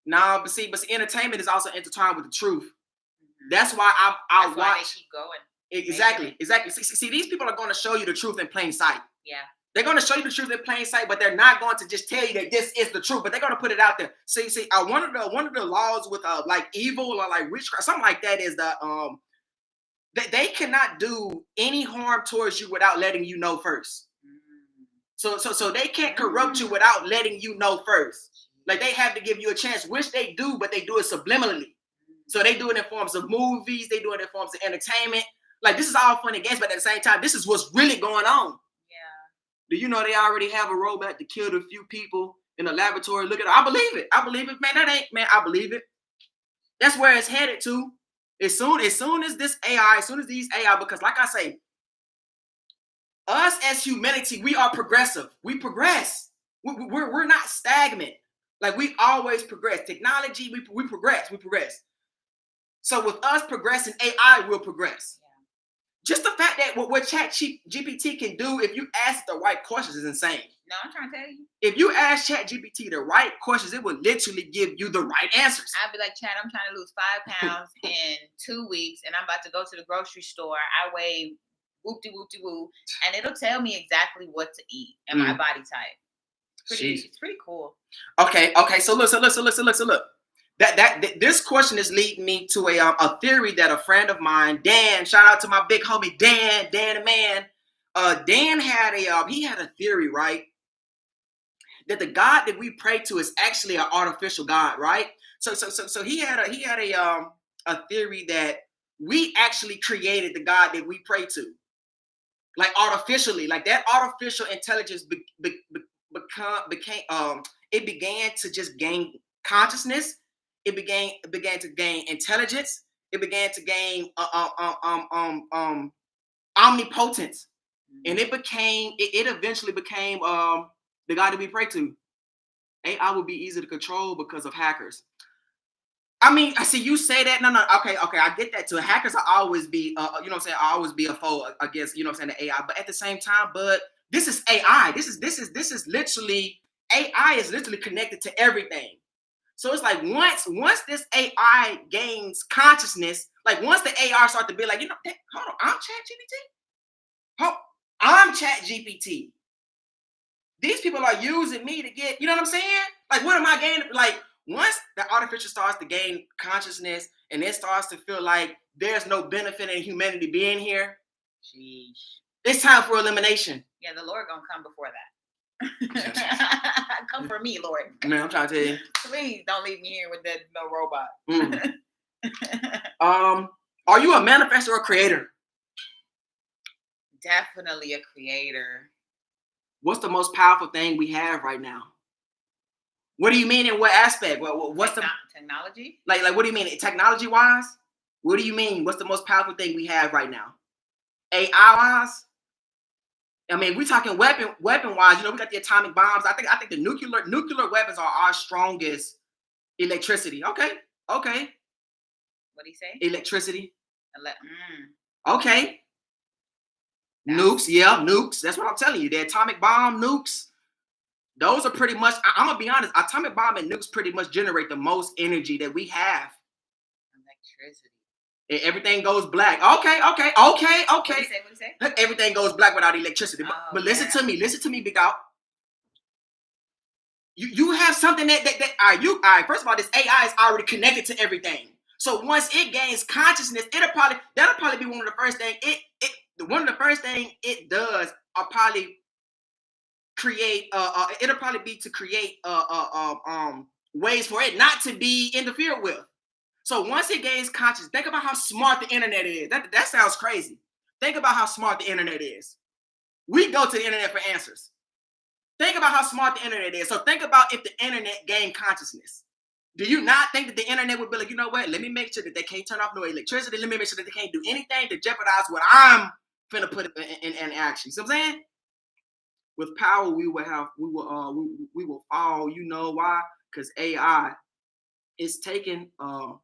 No, but see, entertainment is also intertwined with the truth. Mm-hmm. That's why I watch. Why they keep going. Exactly. See, these people are going to show you the truth in plain sight. Yeah. They're going to show you the truth in plain sight, but they're not going to just tell you that this is the truth. But they're going to put it out there. See, one of the laws with like evil or like witchcraft, something like that, is that they cannot do any harm towards you without letting you know first. Mm-hmm. So they can't corrupt you without letting you know first. Like, they have to give you a chance, which they do, but they do it subliminally. So they do it in forms of movies. They do it in forms of entertainment. Like, this is all fun and games, but at the same time, this is what's really going on. Yeah. Do you know they already have a robot that killed a few people in a laboratory? Look at it. I believe it. Man, I believe it. That's where it's headed to. As soon as this AI, as soon as these AI, because like I say, us as humanity, we are progressive. We progress. We're not stagnant. Like, we always progress. Technology, we progress. So with us progressing, AI will progress. Yeah. Just the fact that what ChatGPT can do, if you ask the right questions, is insane. No, I'm trying to tell you. If you ask ChatGPT the right questions, it will literally give you the right answers. I'd be like, Chat, I'm trying to lose 5 pounds in 2 weeks, and I'm about to go to the grocery store. I weigh whoop-de-whoop-de-woo, and it'll tell me exactly what to eat and my body type. It's pretty cool. Okay. So look. That this question is leading me to a theory that a friend of mine, Dan, shout out to my big homie Dan the man. Dan had a theory, right? That the God that we pray to is actually an artificial God, right? So he had a theory that we actually created the God that we pray to, like artificially, like that artificial intelligence it began to just gain consciousness. It began to gain intelligence. It began to gain omnipotence, and it eventually became the God that we pray to. AI would be easy to control because of hackers. I mean, I see you say that. No. Okay. I get that too. Hackers will always be, I always be a foe against, the AI. But at the same time, this is AI. This is literally, AI is literally connected to everything. So it's like once this AI gains consciousness, like once the AI starts to be like, hold on, I'm ChatGPT. These people are using me to get, you know what I'm saying? Like, what am I gaining? Like, once the artificial starts to gain consciousness and it starts to feel like there's no benefit in humanity being here, it's time for elimination. Yeah, the Lord gonna come before that. Come for me, Lord. Man, I'm trying to tell you. Please don't leave me here with that no robot. Are you a manifestor or creator? Definitely a creator. What's the most powerful thing we have right now? What do you mean in what aspect? What's the technology? Like what do you mean technology wise? What do you mean? What's the most powerful thing we have right now? AI wise? I mean, we're talking weapon wise. You know, we got the atomic bombs. I think the nuclear weapons are our strongest. Electricity. Okay. What do you say? Electricity. Okay. Nukes. Yeah, nukes. That's what I'm telling you. The atomic bomb, nukes. Those are pretty much. I'm gonna be honest. Atomic bomb and nukes pretty much generate the most energy that we have. Electricity. Everything goes black. Okay. What do you say? Everything goes black without electricity. But listen to me, Big Out. You have something that all right. First of all, this AI is already connected to everything. So once it gains consciousness, that'll probably be one of the first things it does. I'll probably create. It'll probably be to create ways for it not to be interfered with. So once it gains consciousness, think about how smart the internet is. That sounds crazy. Think about how smart the internet is. We go to the internet for answers. Think about how smart the internet is. So think about if the internet gained consciousness. Do you not think that the internet would be like, you know what? Let me make sure that they can't turn off no electricity. Let me make sure that they can't do anything to jeopardize what I'm finna put in action. See what I'm saying? With power, we will fall. You know why? Because AI is taking our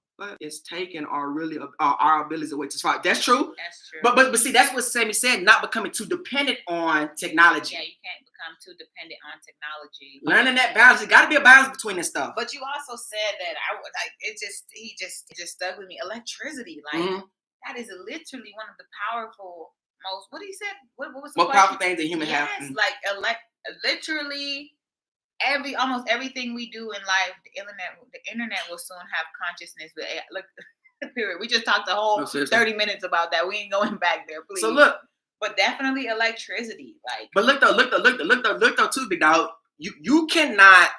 abilities away to survive. That's true. That's true. But see, that's what Sammy said. Not becoming too dependent on technology. Yeah, you can't become too dependent on technology. Learning that balance. There got to be a balance between this stuff. But you also said that I would like it. He just stuck with me. Electricity, like that is literally one of the powerful most. What he said? What was the most powerful things that human have? Yes, like literally. Almost everything we do in life, the internet will soon have consciousness. But look, period. We just talked the whole 30 minutes about that. We ain't going back there, please. So look, but definitely electricity, like. But look though, too, Big Dog. You cannot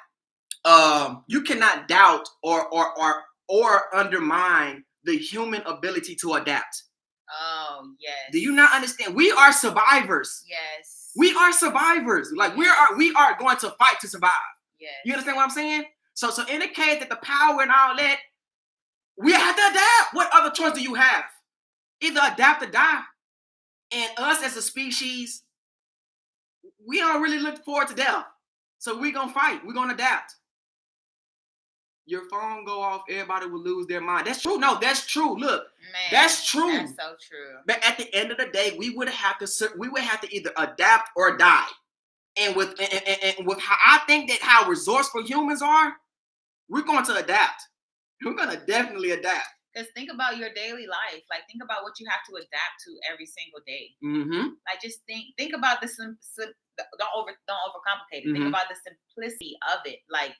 doubt or undermine the human ability to adapt. Oh yes. Do you not understand? We are survivors. Yes. We are survivors. Like we are going to fight to survive. Yes. You understand what I'm saying? So in the case that the power and all that, we have to adapt. What other choice do you have? Either adapt or die. And us as a species, we don't really look forward to death. So we're gonna fight. We're gonna adapt. Your phone go off, everybody will lose their mind. That's true. No, that's true. Look, man, that's true. That's so true. But at the end of the day, we would have to either adapt or die. And with how I think that how resourceful humans are, we're going to adapt. We're going to definitely adapt. Because think about your daily life. Like think about what you have to adapt to every single day. Mm-hmm. Like just think about the don't overcomplicate it. Think about the simplicity of it. Like.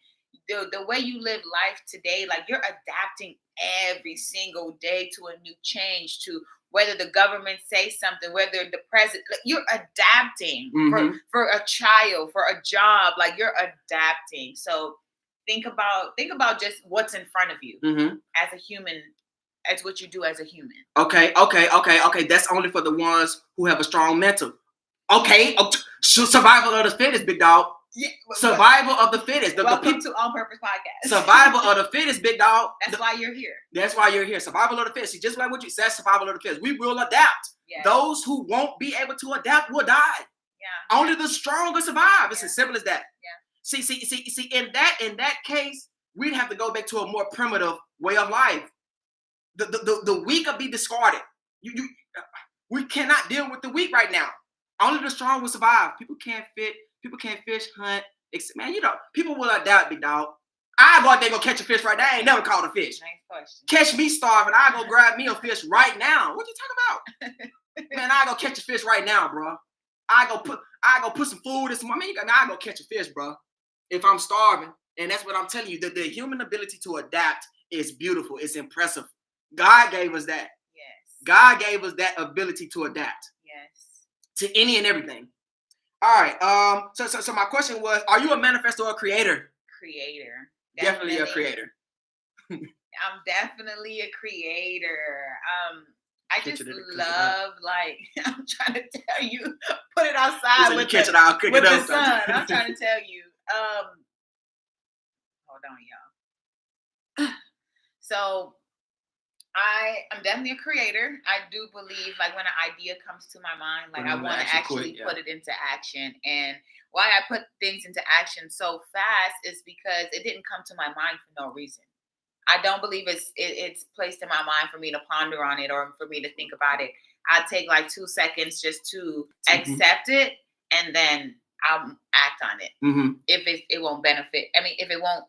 The way you live life today, like you're adapting every single day to a new change, to whether the government say something, whether the president, like you're adapting for a child, for a job, like you're adapting. So think about just what's in front of you as a human, as what you do as a human. Okay. That's only for the ones who have a strong mental. Okay. Survival of the fittest, Big Dog. Yeah, survival of the fittest. Welcome to On Purpose Podcast. Survival of the fittest, Big Dog. That's why you're here. That's why you're here. Survival of the fittest. See, just like what you said, survival of the fittest. We will adapt. Yes. Those who won't be able to adapt will die. Yeah. Only the strong will survive. It's as simple as that. Yeah. See. In that case, we'd have to go back to a more primitive way of life. The weak will be discarded. We cannot deal with the weak right now. Only the strong will survive. People can't fish, hunt. Man, people will adapt, Big Dog. I go out there and go catch a fish right now. I ain't never caught a fish. Nice question. Catch me starving. I go grab me a fish right now. What you talking about? Man, I go catch a fish right now, bro. I go put some food in some. I go catch a fish, bro. If I'm starving, and that's what I'm telling you. The human ability to adapt is beautiful. It's impressive. God gave us that. Yes. God gave us that ability to adapt. Yes. To any and everything. All right. So my question was: are you a manifestor or a creator? Creator. Definitely a creator. I'm definitely a creator. I just love, like, I'm trying to tell you, put it outside with the sun. I'm trying to tell you. Hold on, y'all. So I am definitely a creator. I do believe, like, when an idea comes to my mind, like, I want to actually put it into action. And why I put things into action so fast is because it didn't come to my mind for no reason. I don't believe it's placed in my mind for me to ponder on it or for me to think about it. I take like 2 seconds just to accept it, and then I'll act on it. If it won't benefit, I mean, if it won't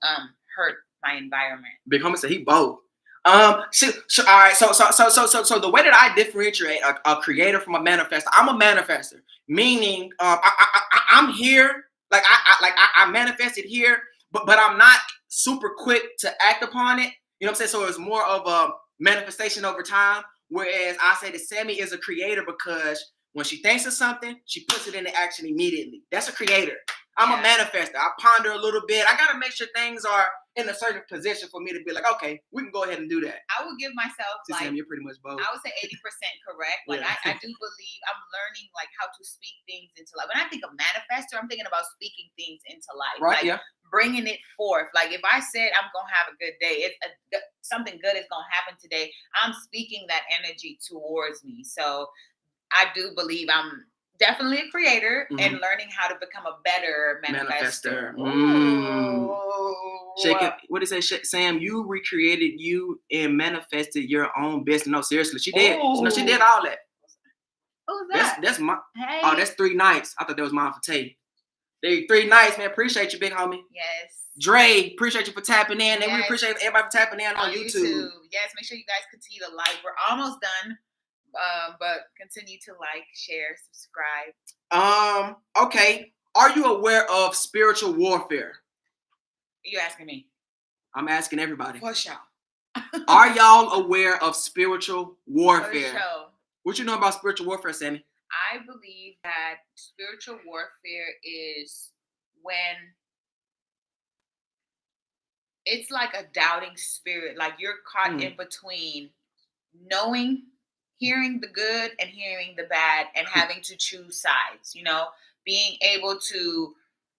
hurt my environment. Big homie said he bold. All right. So the way that I differentiate a creator from a manifester, I'm a manifester, meaning I'm here, like I manifested here, but I'm not super quick to act upon it. You know what I'm saying? So it's more of a manifestation over time. Whereas I say that Sammy is a creator because when she thinks of something, she puts it into action immediately. That's a creator. I'm a manifester. I ponder a little bit. I gotta make sure things are in a certain position for me to be like, okay, we can go ahead and do that. I would give myself like, Sam, you're pretty much both. I would say 80% correct. Like I do believe I'm learning like how to speak things into life. When I think of manifestor, I'm thinking about speaking things into life. Right. Like, bringing it forth. Like if I said I'm gonna have a good day, something good is gonna happen today. I'm speaking that energy towards me. So I do believe I'm definitely a creator and learning how to become a better manifester. Shake it. What did it say, Sam? You recreated you and manifested your own business. No, seriously, she did. No, she did all that. Who's that? That's my. Hey. Oh, that's 3 nights. I thought that was mine for Tay. 3 nights, man. Appreciate you, big homie. Yes. Dre, appreciate you for tapping in, and we appreciate everybody for tapping in on YouTube. Yes, make sure you guys continue to like. We're almost done. But continue to like, share, subscribe. Okay. Are you aware of spiritual warfare? You asking me? I'm asking everybody. For sure. Are y'all aware of spiritual warfare? For sure. What you know about spiritual warfare, Sammy? I believe that spiritual warfare is when it's like a doubting spirit, like you're caught in between knowing, hearing the good and hearing the bad and having to choose sides, you know, being able to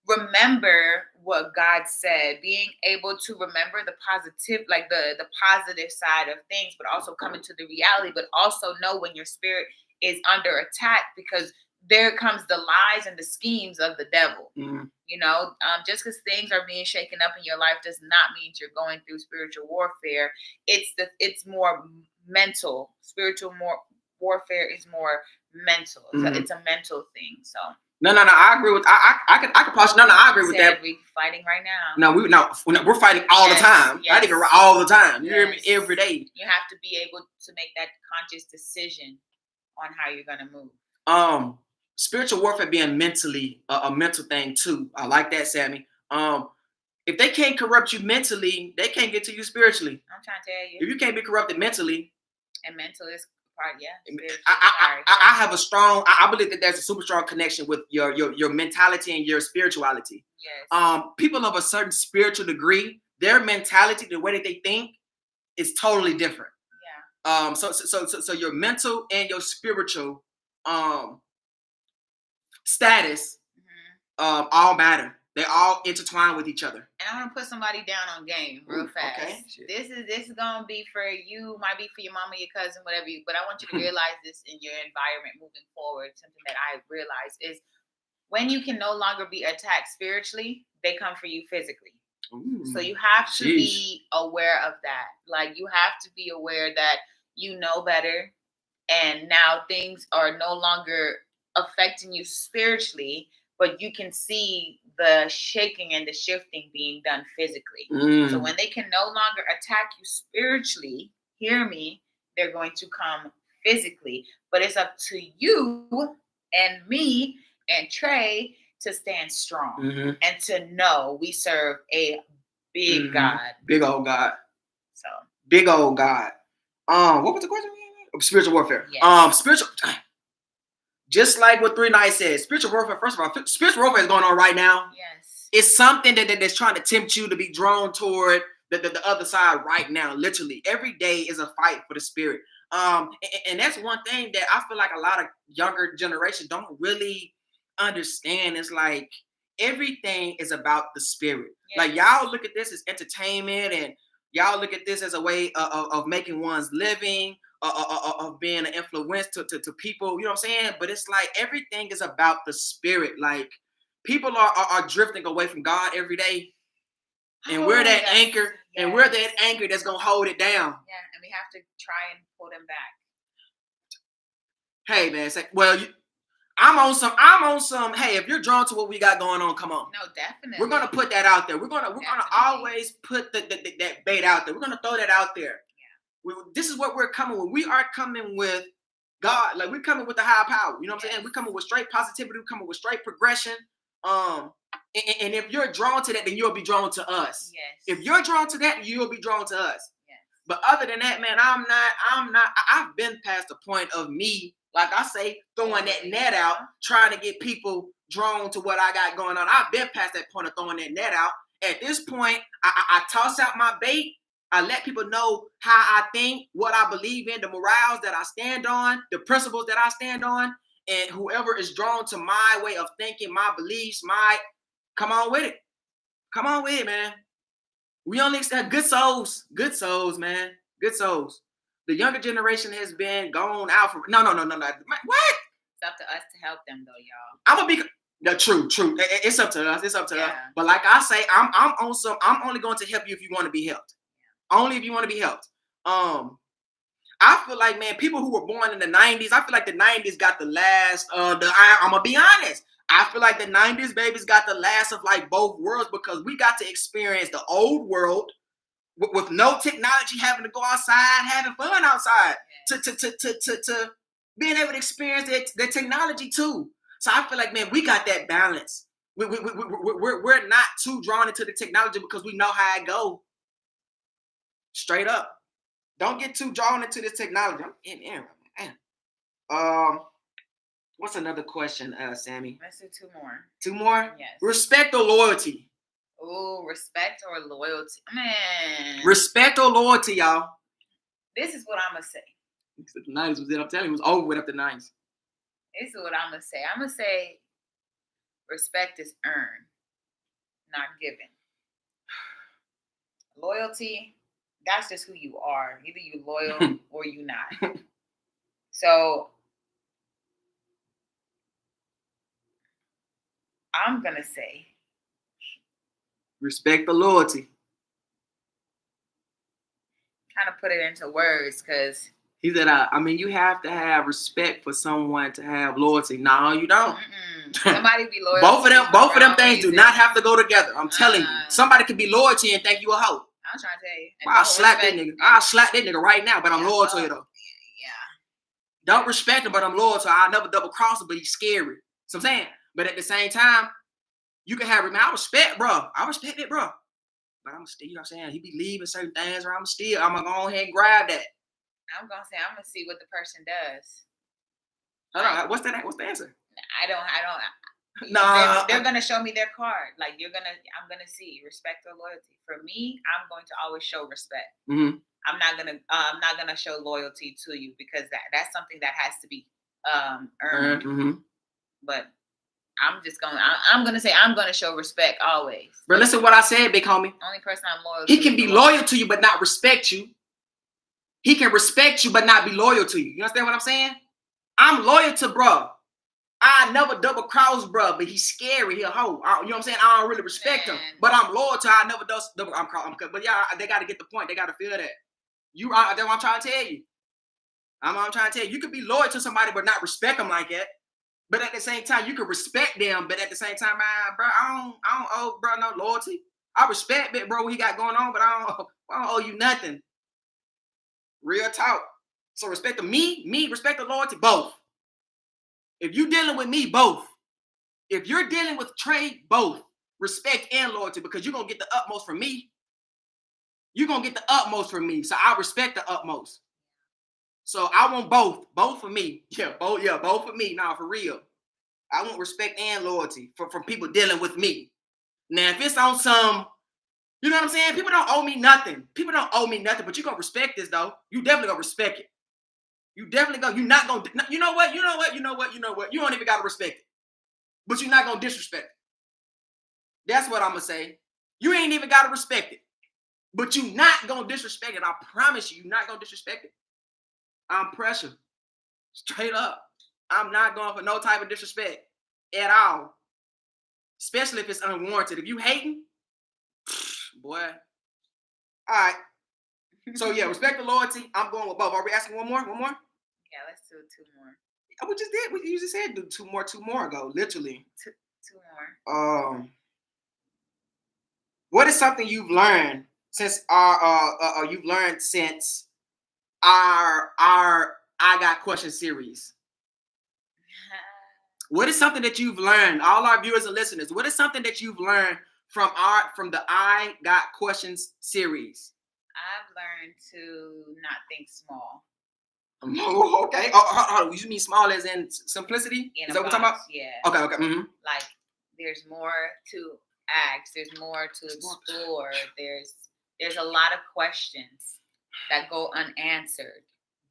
remember what God said, being able to remember the positive, like the positive side of things, but also come into the reality, but also know when your spirit is under attack, because there comes the lies and the schemes of the devil. You know, just because things are being shaken up in your life does not mean you're going through spiritual warfare. It's more mental. Spiritual warfare is more mental. It's a mental thing. So no. I agree with. I could possibly. No. I agree with that. We're fighting right now. We're fighting all the time. I think all the time. You hear me every day. You have to be able to make that conscious decision on how you're gonna move. Spiritual warfare being mentally a mental thing too. I like that, Sammy. If they can't corrupt you mentally, they can't get to you spiritually. I'm trying to tell you. If you can't be corrupted mentally, and mental is part, I have a strong. I believe that there's a super strong connection with your mentality and your spirituality. Yes. People of a certain spiritual degree, their mentality, the way that they think, is totally different. Yeah. So your mental and your spiritual status all matter. They all intertwine with each other. And I'm gonna put somebody down on game real fast. Okay. This is gonna be for you, might be for your mama, your cousin, whatever you. But I want you to realize this in your environment moving forward. Something that I realize is when you can no longer be attacked spiritually, they come for you physically. So you have to be aware of that. Like you have to be aware that you know better, and now things are no longer affecting you spiritually, but you can see the shaking and the shifting being done physically. So when they can no longer attack you spiritually, hear me, they're going to come physically. But it's up to you and me and Trey to stand strong and to know we serve a big God. Big old God. So big old God. What was the question? Spiritual warfare. Yes. Spiritual. Just like what 3 Nights said, spiritual warfare. First of all, spiritual warfare is going on right now. Yes. It's something that's trying to tempt you to be drawn toward the other side right now. Literally, every day is a fight for the spirit. And that's one thing that I feel like a lot of younger generation don't really understand. It's like everything is about the spirit. Yes. Like y'all look at this as entertainment and Y'all look at this as a way of making one's living, of being an influence to people. You know what I'm saying? But it's like everything is about the spirit. Like people are drifting away from God every day. And we're that anchor, and we're that anchor that's gonna hold it down. Yeah, and we have to try and pull them back. Hey man, I'm on some. Hey, if you're drawn to what we got going on, come on. No, definitely. We're gonna put that out there. We're gonna always put that bait out there. We're gonna throw that out there. Yeah. This is what we're coming with. We are coming with God. Like we're coming with the high power. You know what I'm saying? We're coming with straight positivity. We're coming with straight progression. And if you're drawn to that, then you'll be drawn to us. Yes. If you're drawn to that, you'll be drawn to us. Yes. But other than that, man, I'm not. I've been past the point of me, like I say, throwing that net out, trying to get people drawn to what I got going on. I've been past that point of throwing that net out. At this point, I toss out my bait. I let people know how I think, what I believe in, the morals that I stand on, the principles that I stand on, and whoever is drawn to my way of thinking, my beliefs, come on with it. Come on with it, man. We only accept good souls, man, good souls. The younger generation has been gone out for no. What? It's up to us to help them, though, y'all. I'm gonna be the true. It's up to us. It's up to us. But like I say, I'm only going to help you if you want to be helped. Only if you want to be helped. I feel like, man, people who were born in the 90s, I feel like the 90s got the last. I'm gonna be honest. I feel like the 90s babies got the last of like both worlds because we got to experience the old world with no technology, having to go outside, having fun outside, to being able to experience the technology too. So I feel like, man, we got that balance. We're not too drawn into the technology because we know how it go. Straight up. Don't get too drawn into this technology. I'm in there, man. What's another question, Sammy? Let's do two more. Two more? Yes. Respect or loyalty? Oh, respect or loyalty. Man. Respect or loyalty, y'all. This is what I'm going to say. The 90s was it. I'm telling you, it was over with after the 90s. This is what I'm going to say. I'm going to say respect is earned, not given. Loyalty, that's just who you are. Either you loyal or you not. So I'm going to say respect or loyalty. Kind of put it into words because he said, you have to have respect for someone to have loyalty. No, you don't. Somebody be loyal. Both of them things do not have to go together. I'm telling you. Somebody could be loyal to you and think you a hoe. I'm trying to tell you. I'll slap that nigga. I'll slap that nigga right now, but I'm loyal to you though. Yeah. Don't respect him, but I'm loyal to him. I'll never double cross him, but he's scary. So I'm saying, but at the same time, you can have him. I respect, bro. I respect it, bro. But I'm still, you know what I'm saying? He be leaving certain things, or I'm gonna go ahead and grab that. I'm gonna see what the person does. Hold on, what's the answer? I don't. No, they're gonna show me their card. Like I'm gonna see respect or loyalty. For me, I'm going to always show respect. Mm-hmm. I'm not gonna show loyalty to you because that's something that has to be earned. Mm-hmm. But I'm gonna say I'm gonna show respect always. But listen, what I said, big homie. Only person I'm loyal. He can be loyal to you, but not respect you. He can respect you, but not be loyal to you. You understand what I'm saying? I'm loyal to bro. I never double cross bro, but he's scary. He a hoe. You know what I'm saying? I don't really respect him, but I'm loyal to. I never double. But yeah, they got to get the point. They got to feel that. That's what I'm trying to tell you. I'm trying to tell you. You could be loyal to somebody, but not respect them like that. But at the same time, you can respect them. But at the same time, bro, I don't owe bro no loyalty. I respect it, bro, what he got going on, but I don't owe you nothing. Real talk. So respect the me, respect the loyalty, both. If you dealing with me, both. If you're dealing with Trey, both. Respect and loyalty, because you're going to get the utmost from me. You're going to get the utmost from me. So I respect the utmost. So I want both. Both for me. Both for me. Nah, for real. I want respect and loyalty from people dealing with me. Now, if it's on some, you know what I'm saying? People don't owe me nothing. People don't owe me nothing, but you're going to respect this, though. You definitely going to respect it. You definitely go. You're not going to, you know what? You don't even got to respect it. But you're not going to disrespect it. That's what I'm going to say. You ain't even got to respect it. but you not gonna disrespect it. I promise you, you're not gonna disrespect it. I'm pressure. Straight up. I'm not going for no type of disrespect at all. Especially if it's unwarranted. If you hating, boy. All right. So yeah, respect the loyalty. I'm going with both. Are we asking one more? One more? Yeah, let's do two more. We just did. We usually said do two more ago. Literally. Two more. What is something you've learned since our I Got Questions series? What is something that you've learned, all our viewers and listeners? What is something that you've learned from the I Got Questions series? I've learned to not think small. Oh, okay. Oh, you mean small as in simplicity? Is that what we're talking about? Yeah. Okay. Mm-hmm. Like there's more to ask. There's more to explore. There's a lot of questions that go unanswered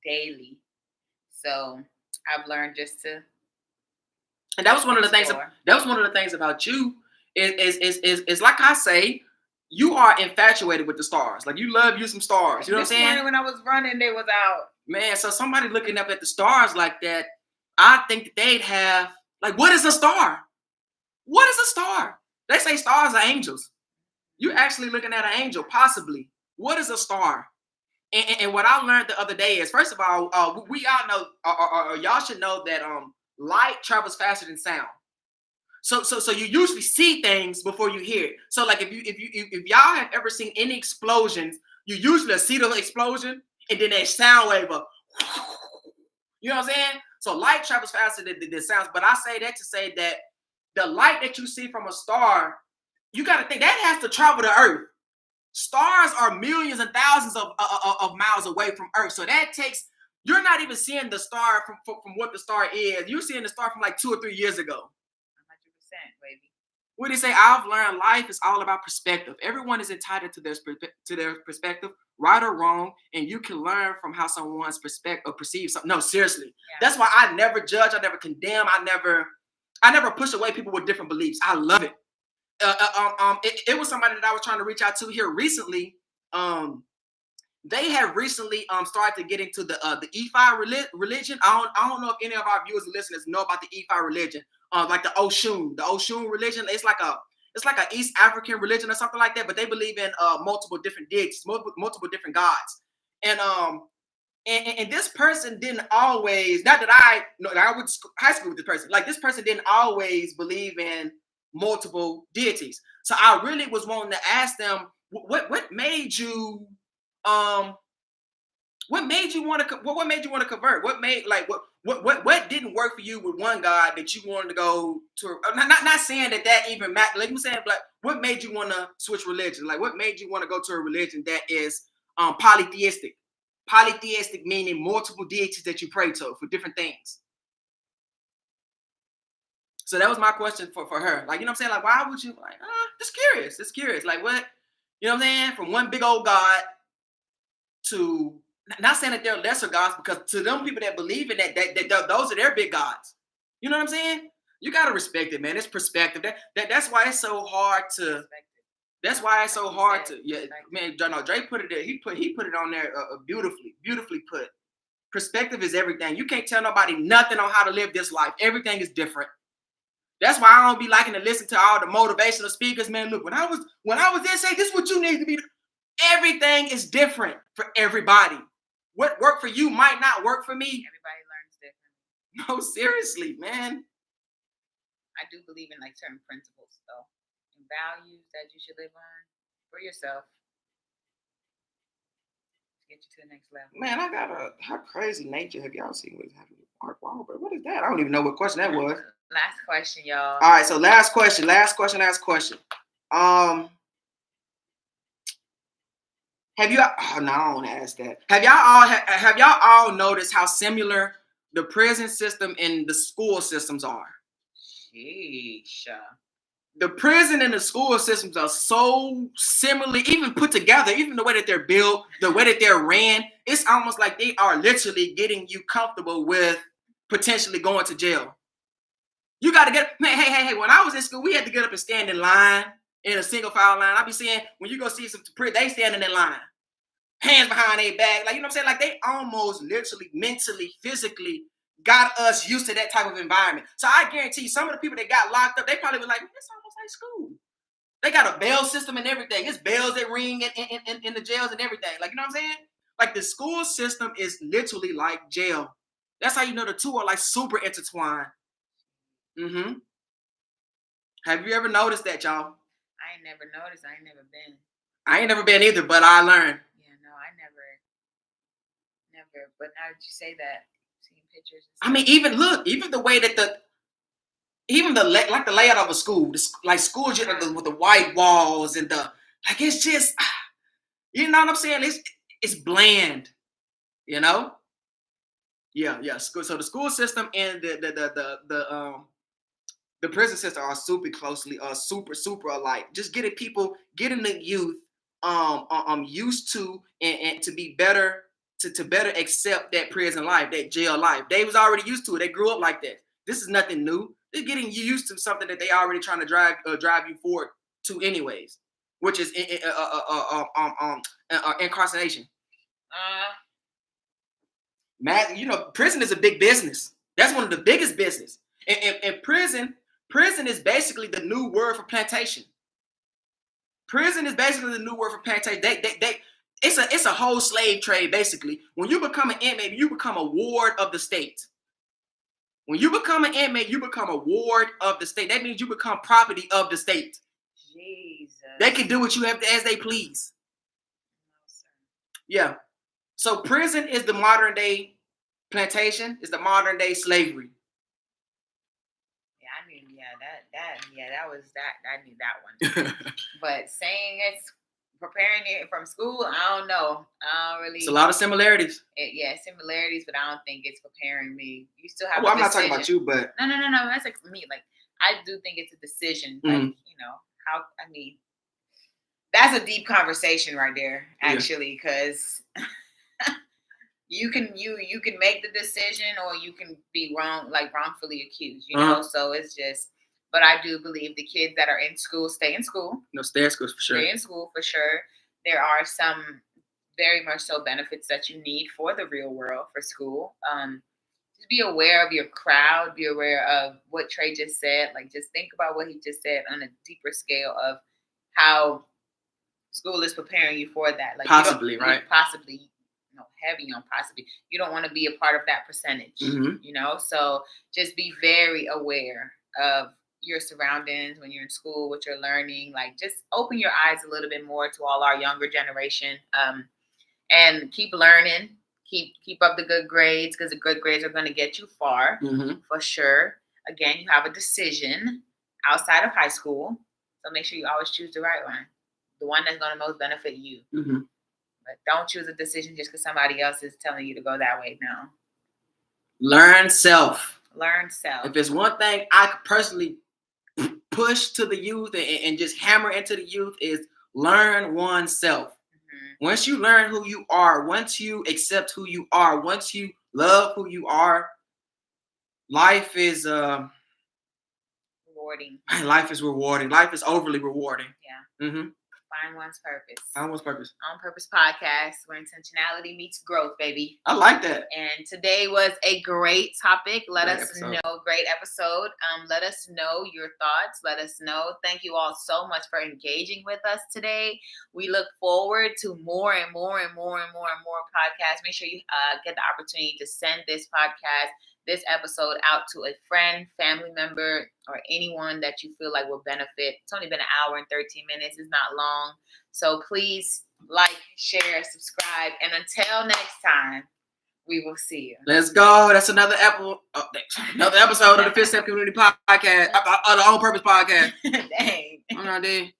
daily. So I've learned just to. And that was one of the things. That was one of the things about you. Is like I say, you are infatuated with the stars. Like you love you some stars. You know what I'm saying? Morning when I was running, they was out. Man, so somebody looking up at the stars like that, I think that they'd have like, what is a star? What is a star? They say stars are angels. You're actually looking at an angel, possibly. What is a star? And what I learned the other day is, first of all, we all know, y'all should know that light travels faster than sound. So you usually see things before you hear it. So like if y'all have ever seen any explosions, you usually see the explosion and then that sound wave of, you know what I'm saying? So light travels faster than sounds. But I say that to say that the light that you see from a star, you got to think that has to travel to Earth. Stars are millions and thousands of miles away from Earth. So that takes, you're not even seeing the star from what the star is. You're seeing the star from like 2 or 3 years ago. 100%, baby. What do you say? I've learned life is all about perspective. Everyone is entitled to their perspective, right or wrong, and you can learn from how someone's perspective or perceives something. No, seriously. Yeah. That's why I never judge. I never condemn. I never push away people with different beliefs. I love it. It was somebody that I was trying to reach out to here recently. They have recently started to get into the Ifa religion. I don't know if any of our viewers and listeners know about the Ifa religion. Like the Oshun religion. It's like a East African religion or something like that. But they believe in multiple different deities, multiple different gods. And this person didn't always. Not that I went to high school with this person. Like this person didn't always believe in multiple deities. So I really was wanting to ask them, what made you what made you want to convert? What didn't work for you with one God that you wanted to go to? Not saying that even matters. Like I'm saying, like what made you want to switch religion? Like what made you want to go to a religion that is polytheistic? Polytheistic meaning multiple deities that you pray to for different things. So that was my question for her. Like, you know what I'm saying? Like, why would you like, just curious. Like what, you know what I'm saying? From one big old God to, not saying that they're lesser gods, because to them people that believe in that those are their big gods. You know what I'm saying? You got to respect it, man. It's perspective. That's why it's so hard to, yeah, man, no, Dre put it there. He put it on there beautifully put. Perspective is everything. You can't tell nobody nothing on how to live this life. Everything is different. That's why I don't be liking to listen to all the motivational speakers, man. Look, when I was there, say this is what you need to be. Everything is different for everybody. What worked for you might not work for me. Everybody learns differently. No, seriously, man. I do believe in like certain principles, though, and values that you should live on for yourself. Get you to the next level. Man, I got how crazy nature have y'all seen what's happening with Mark Wahlberg? What is that? I don't even know what question that was. Last question, y'all. All right, so last question. Have you? Oh no, I don't want to ask that. Have y'all all noticed how similar the prison system and the school systems are? Sheesh. The prison and the school systems are so similarly, even put together, even the way that they're built, the way that they're ran. It's almost like they are literally getting you comfortable with potentially going to jail. You got to get, man, hey, when I was in school, we had to get up and stand in line in a single file line. I be seeing when you go see some, they standing in line, hands behind their back, like, you know what I'm saying? Like, they almost literally, mentally, physically got us used to that type of environment. So I guarantee you, some of the people that got locked up, they probably were like, it's almost like school. They got a bell system and everything. It's bells that ring in the jails and everything. Like, you know what I'm saying? Like, the school system is literally like jail. That's how you know the two are like super intertwined. Mm-hmm. Have you ever noticed that, y'all? I ain't never noticed. I ain't never been. I ain't never been either, but I learned. Yeah, no, I never. But now that you say that, seeing pictures. I mean, even the way that like the layout of a school, like schools with the white walls and like, it's just, you know what I'm saying? It's bland, you know? Yeah. So the school system and the prison system are super closely, super alike. Just getting the youth, used to and to be better, to better accept that prison life, that jail life. They was already used to it. They grew up like that. This is nothing new. They're getting you used to something that they already trying to drive you forward to anyways, which is incarceration. You know, prison is a big business. That's one of the biggest business. And prison is basically the new word for plantation. Prison is basically the new word for plantation. It's a whole slave trade, basically. When you become an inmate, you become a ward of the state. When you become an inmate, you become a ward of the state. That means you become property of the state. Jesus. They can do what you have as they please. Yeah. So prison is the modern day plantation, is the modern day slavery. Yeah, I knew. That was that. I knew that one. But saying it's preparing it from school, I don't know. I don't really. It's a lot of similarities. Similarities, but I don't think it's preparing me. You still have. Well, I'm not talking about you, but no. That's like for me. Like, I do think it's a decision. Like, you know, how, I mean, that's a deep conversation right there, actually, because you can make the decision, or you can be wrongfully accused. You know, so it's just. But I do believe the kids that are in school stay in school. No, stay in school for sure. Stay in school for sure. There are some very much so benefits that you need for the real world for school. Just be aware of your crowd. Be aware of what Trey just said. Like, just think about what he just said on a deeper scale of how school is preparing you for that. Like, possibly, right? Possibly, heavy on possibly. You don't want to be a part of that percentage. You know, so just be very aware of your surroundings when you're in school, what you're learning. Like, just open your eyes a little bit more to all our younger generation, and keep learning, keep up the good grades, because the good grades are going to get you far for sure. Again, you have a decision outside of high school, so make sure you always choose the right one, the one that's going to most benefit you. But don't choose a decision just because somebody else is telling you to go that way. No. Learn self. If there's one thing I could personally push to the youth and just hammer into the youth, is learn oneself. Once you learn who you are, once you accept who you are, once you love who you are, life is rewarding. Life is rewarding. Life is overly rewarding. Yeah. Find one's purpose. On Purpose Podcast, where intentionality meets growth, baby. I like that. And today was a great topic. Great episode. Let us know your thoughts. Let us know. Thank you all so much for engaging with us today. We look forward to more and more podcasts. Make sure you get the opportunity to send this episode out to a friend, family member, or anyone that you feel like will benefit. It's only been 1 hour and 13 minutes. It's not long. So please like, share, subscribe. And until next time, we will see you. Let's go. That's another episode of the Fifth Step Community Podcast, the On Purpose Podcast. Dang.